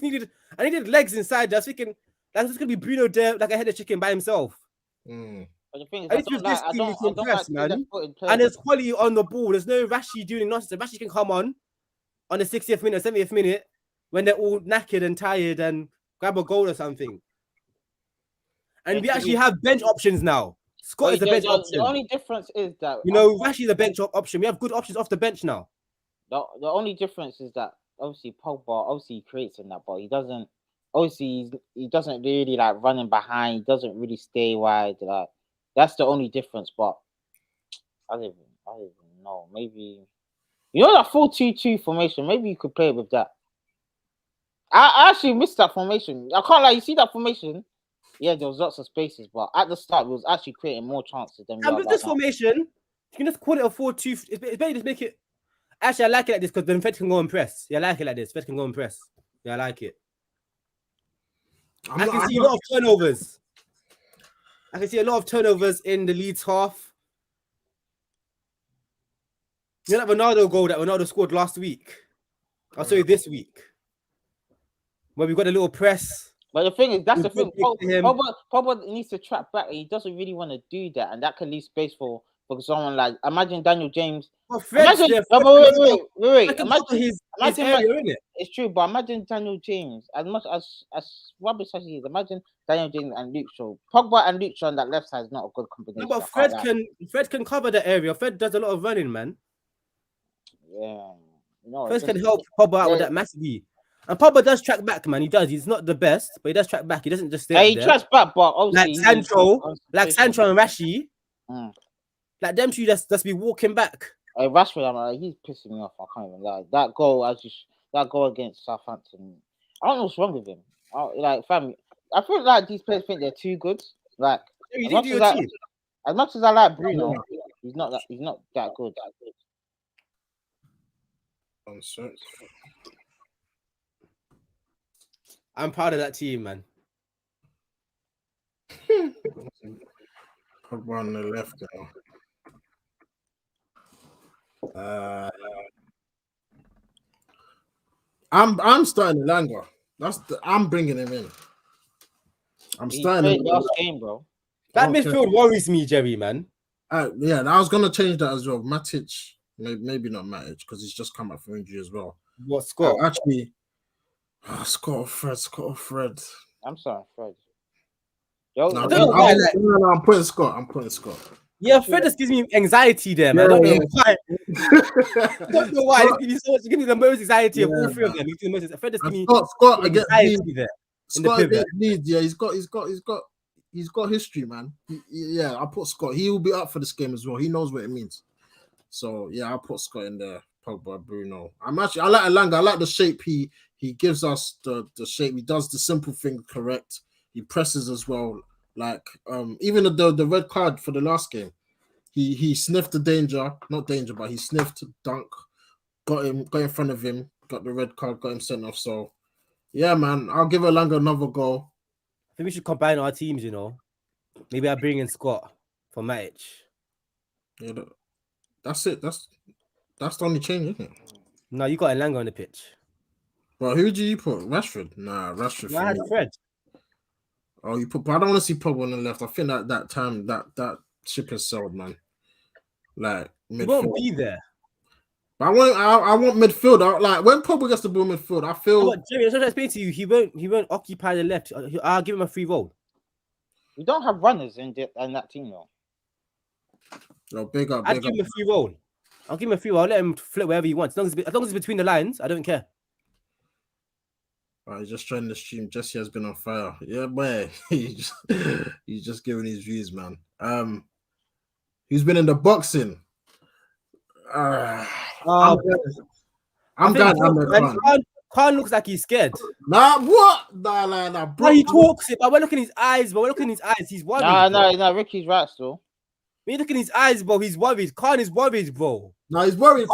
needed legs inside. Just thinking that's just gonna be Bruno there, like a headed chicken by himself. But the thing is, I don't press, man. And there's quality on the ball. There's no Rashi doing nonsense. Rashi can come on the 60th minute, 70th minute when they're all knackered and tired and grab a goal or something. And we actually have bench options now. Scott is a bench option. The only difference is that Rashi is a bench option. We have good options off the bench now. The only difference is that obviously Pogba creates in that, but he doesn't. Obviously, he doesn't really like running behind. He doesn't really stay wide. Like that's the only difference. But I don't even know. Maybe that 4-2-2 formation. Maybe you could play with that. I actually missed that formation. I can't lie. You see that formation? Yeah, there was lots of spaces, but at the start, we was actually creating more chances than we And are with right this now. formation, you can just call it a 4-2. It's better just make it. Actually, I like it like this because then Fed can go and press. Yeah, I like it like this. Fed can go and press. Yeah, I like it. I can see a lot of turnovers. I can see a lot of turnovers in the Leeds half. You know that Ronaldo goal that Ronaldo scored last week? I'll show you this week. Where we got a little press. But the thing is, that's the thing. Pogba needs to track back. He doesn't really want to do that, and that can leave space for someone like, imagine Daniel James. Oh, Fred's imagine, there. wait. Imagine his area, isn't it? It's true, but imagine Daniel James. As much as rubbish as he is, imagine Daniel James and Luke Shaw. Pogba and Luke Shaw on that left side is not a good combination. No, but Fred can cover the area. Fred does a lot of running, man. Yeah, no. Fred can help Pogba out with that massively. And Pogba does track back, man. He does. He's not the best, but he does track back. He doesn't just stay there. He tracks back, but obviously like Sancho and Rashi, like them two just be walking back. Rashford, he's pissing me off. I can't even lie. That goal against Southampton, I don't know what's wrong with him. I feel like these players think they're too good. Like as much as I like Bruno, he's not that good. I'm proud of that team, man. Pogba on the left now. I'm starting Elanga. I'm bringing him in. I'm starting last game, bro. That midfield worries me, Jerry, man. Yeah, I was gonna change that as well. Matic, maybe not Matic because he's just come back from injury as well. What, Scott? Actually, Scott or Fred. I'm sorry, Fred. I'm putting Scott. Yeah, Fred just gives me anxiety there, man. I don't know why. I don't know why. It gives me the most anxiety of all three of them. Fred just gives me Scott against anxiety there. Scott against Leeds, yeah, he's got history, man. I'll put Scott. He will be up for this game as well. He knows what it means. So yeah, I'll put Scott in there. Pogba, Bruno. I like Elanga. I like the shape he gives us. The shape he does the simple thing correct. He presses as well. Like even the red card for the last game, he sniffed the danger, not danger, but he sniffed Dunk, got in front of him, got the red card, got him sent off. So yeah, man, I'll give Elanga another goal. I think we should combine our teams, you know. Maybe I bring in Scott for Matic. Yeah, that's it. That's the only change, isn't it? No, you got Elanga on the pitch. But who do you put? Rashford? Nah, Rashford. No, I had Fred. Oh, you put, but I don't want to see Pogba on the left. I think that time that ship has sailed, man. Like midfield. He won't be there. But I want midfield. Like when Pogba gets the ball midfield, I feel. But Jerry, that's what I explained to you. He won't occupy the left. I'll give him a free role. We don't have runners in that team, though. No, big up. I'll give him a free role. I'll give him a free role. I'll let him flip wherever he wants. As long as it's between the lines, I don't care. He's just trying to stream. Jesse has been on fire. Yeah, boy. He's just giving his views, man. He's been in the boxing. I'm going. Khan looks like he's scared. Nah, what? Nah, bro. He talks it, but we're looking at his eyes. He's worried. Nah, Ricky's right still. When you look in his eyes, bro, he's worried. Khan is worried, bro. No, he's worried.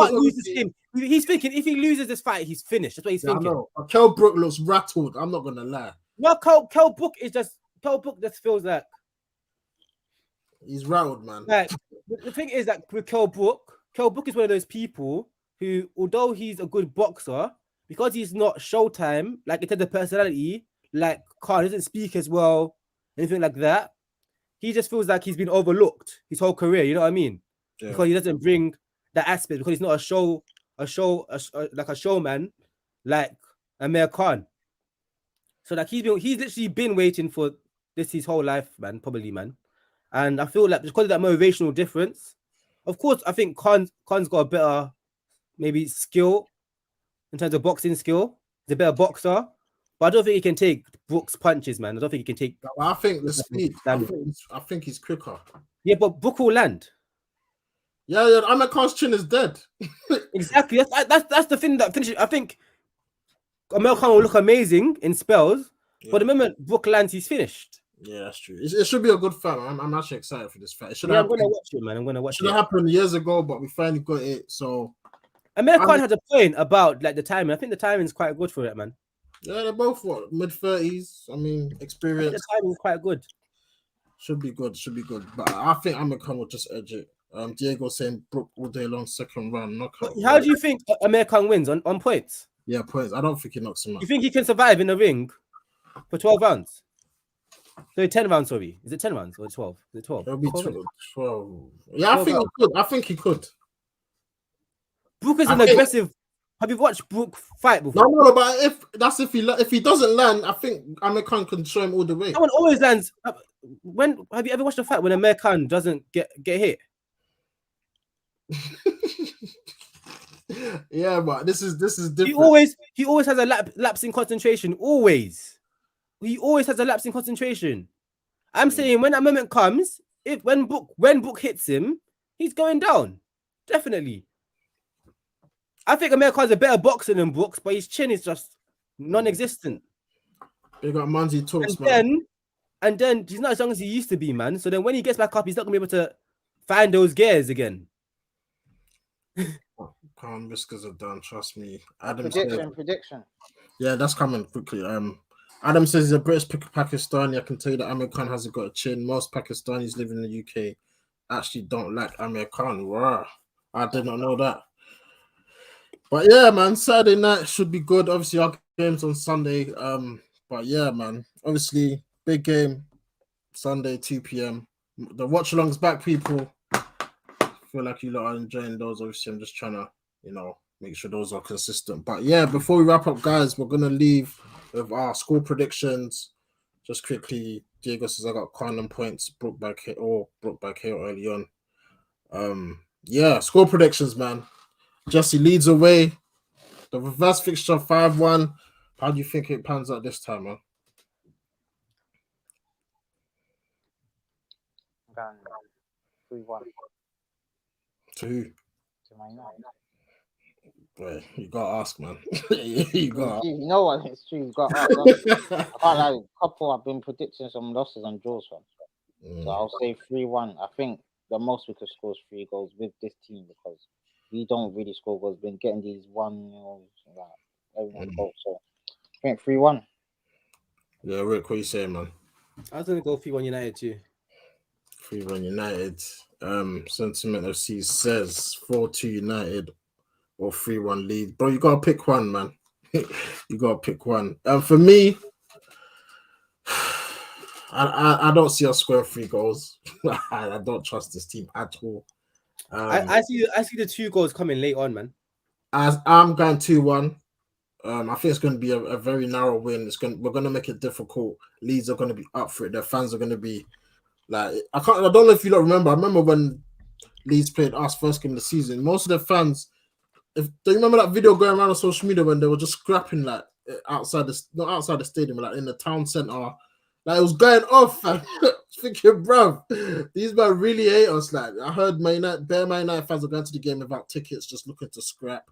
He's thinking if he loses this fight, he's finished. That's what he's thinking. No, Kell Brook looks rattled. I'm not gonna lie. No, Kell Brook just feels like he's rattled, man. Like the thing is that with Kell Brook is one of those people who, although he's a good boxer, because he's not Showtime, like in terms of personality, like Khan doesn't speak as well, anything like that. He just feels like he's been overlooked his whole career. You know what I mean? Yeah. Because he doesn't bring that aspect. Because he's not like a showman, like Amir Khan. So like he's literally been waiting for this his whole life, man. Probably, man. And I feel like because of that motivational difference, of course, I think Khan's got a better maybe skill in terms of boxing skill. He's a better boxer. But I don't think he can take Brook's punches, man. I don't think he can take. I think the speed. I think he's quicker. Yeah, but Brook will land. Yeah. Amir Khan's chin is dead. Exactly. That's the thing that finishes. I think American will look amazing in spells, but the moment Brook lands, he's finished. Yeah, that's true. It should be a good fight. I'm actually excited for this fight. I'm gonna watch it, man. I'm gonna watch it. Should have happened years ago, but we finally got it. So American had a point about like the timing. I think the timing is quite good for it, man. Yeah, they're both mid-30s. I mean, experience. The timing is quite good. Should be good. But I think American will just edge it. Diego saying Brook all day long, second round knockout. How do you think American wins on points? Yeah, points. I don't think he knocks him out. You think he can survive in the ring for 12 rounds? So 10 rounds, sorry. Is it 10 rounds or 12? Is it 12? It'll be 12. Yeah, I think he could. I think he could. Brook is an aggressive. Have you watched Brook fight before? No, but if he doesn't land, I think American can show him all the way. Someone always lands. When have you ever watched a fight when American doesn't get hit? Yeah, but this is different. He always has a lapse in concentration. He always has a lapse in concentration. I'm saying when that moment comes, when Brook hits him, he's going down. Definitely. I think American's a better boxer than Brooks, but his chin is just non-existent. They got Manzi talks, and then he's not as young as he used to be, man. So then when he gets back up, he's not gonna be able to find those gears again. Calm riskers are done, trust me. Prediction. Yeah, that's coming quickly. Adam says he's a British Pakistani. I can tell you that Amir Khan hasn't got a chin. Most Pakistanis living in the UK actually don't like Amir Khan. Wow, I did not know that. But yeah, man, Saturday night should be good. Obviously, our game's on Sunday. But yeah, man, obviously, big game Sunday, 2 p.m. The watch-alongs back, people. I feel like you lot are enjoying those. Obviously, I'm just trying to, make sure those are consistent. But yeah, before we wrap up, guys, we're gonna leave with our score predictions. Just quickly, Diego says I got Khan points, Brook back here early on. Yeah, score predictions, man. Jesse leads away. The reverse fixture 5-1. How do you think it pans out this time, man? 3-1. To who? To Man United. Wait, you gotta ask, man. You know what? It's true. You got to ask. A couple I've been predicting some losses and draws from. So I'll say 3-1. I think the most we could score is 3 goals with this team because we don't really score goals. Been getting these 1-0 everyone goals. So I think 3-1. Yeah, Rick, what are you saying, man? I was gonna go 3-1 United too. 3-1 United. Sentiment FC says 4-2 United or 3-1 Leeds. Bro, you gotta pick one, man. You gotta pick one. For me, I don't see us scoring 3 goals. I don't trust this team at all. I see the 2 goals coming late on, man. As I'm going 2-1. I think it's going to be a very narrow win. We're going to make it difficult. Leeds are going to be up for it. Their fans are going to be like, I don't know if you don't remember. I remember when Leeds played us first game of the season. Most of the fans, do you remember that video going around on social media when they were just scrapping like not outside the stadium, like in the town centre. Like it was going off. Thinking, bruv, these men really hate us. Like I heard Man United fans are going to the game without tickets, just looking to scrap.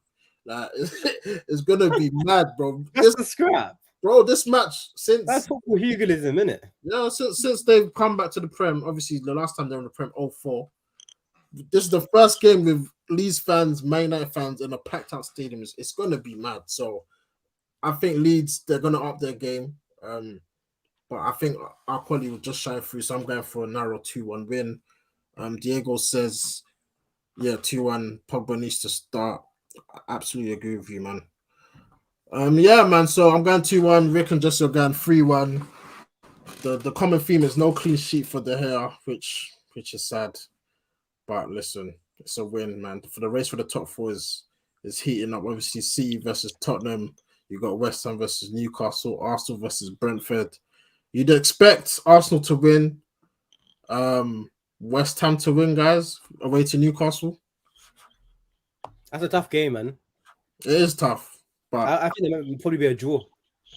Like it's gonna be mad, bro. That's a scrap, bro. This match that's football hooliganism, isn't it? Yeah, since they've come back to the Prem. Obviously, the last time they were in the Prem, 2004. This is the first game with Leeds fans, Man United fans in a packed out stadium. It's gonna be mad. So I think Leeds, they're gonna up their game. But I think our quality will just shine through. So I'm going for a narrow 2-1 win. Diego says, yeah, 2-1. Pogba needs to start. I absolutely agree with you, man. Yeah, man. So I'm going 2-1. Rick and Jesse are going 3-1. The common theme is no clean sheet for De Gea, which is sad. But listen, it's a win, man. For the race for the top 4 is heating up. Obviously, City versus Tottenham. You got West Ham versus Newcastle. Arsenal versus Brentford. You'd expect Arsenal to win. West Ham to win, guys, away to Newcastle. That's a tough game, man. It is tough, but I think it would probably be a draw.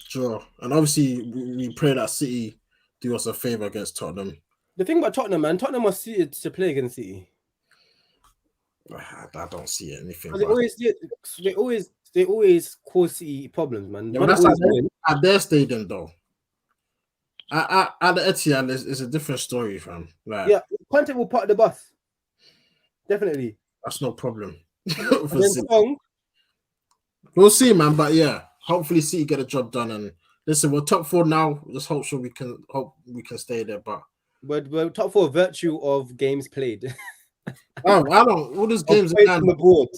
Draw, and obviously we pray that City do us a favor against Tottenham. The thing about Tottenham, man, Tottenham was suited to play against City. I don't see anything. They always They always cause City problems, man. Yeah, that's at their stadium, though. At the Etihad, it's a different story, fam. Like, yeah, Conte will part of the bus. Definitely. That's no problem. We'll see, man. But yeah, hopefully City get a job done. And listen, we're top 4 now. Just hope we can stay there. But we're top 4 virtue of games played. I don't. All these games on the board.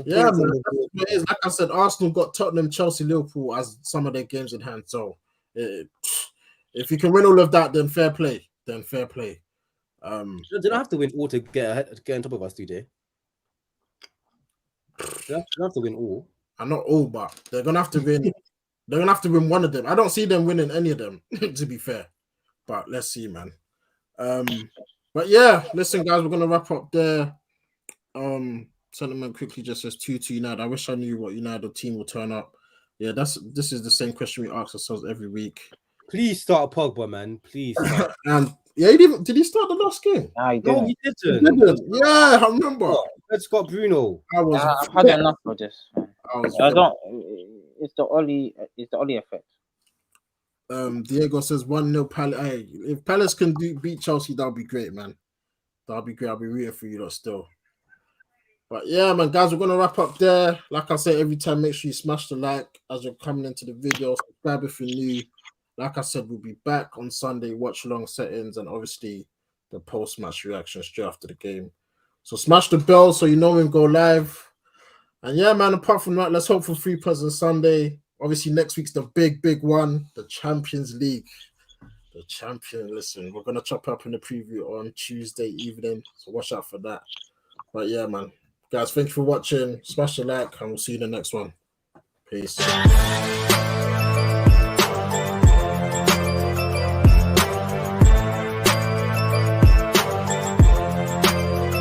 Yeah, man. Like I said, Arsenal got Tottenham, Chelsea, Liverpool as some of their games in hand. So if you can win all of that, then fair play. They don't have to win all to get on top of us, do they? They don't have to win all. Not all, but they're gonna have to win. They're gonna have to win one of them. I don't see them winning any of them, to be fair. But let's see, man. But yeah, listen, guys, we're gonna wrap up there. Sentiment quickly just says 2-2 United. I wish I knew what United team will turn up. Yeah, this is the same question we ask ourselves every week. Please start Pogba, man. Please. And yeah, did he start the last game? No, he didn't. Yeah, I remember. Let's got Bruno. I've had enough of this. I don't. It's the Oli effect. Diego says 1-0 Palace. Hey, if Palace can beat Chelsea, that'll be great, man. That'll be great. I'll be rooting for you lot still. But yeah, man, guys, we're gonna wrap up there. Like I say every time, make sure you smash the like as you're coming into the video. Subscribe if you're new. Like I said, we'll be back on Sunday. Watch along settings and obviously the post-match reaction straight after the game. So smash the bell so you know when we go live. And yeah, man, apart from that, let's hope for 3 points on Sunday. Obviously, next week's the big one, the Champions League. Listen, we're gonna chop up in the preview on Tuesday evening. So watch out for that. But yeah, man. Guys, thank you for watching. Smash the like, and we'll see you in the next one. Peace.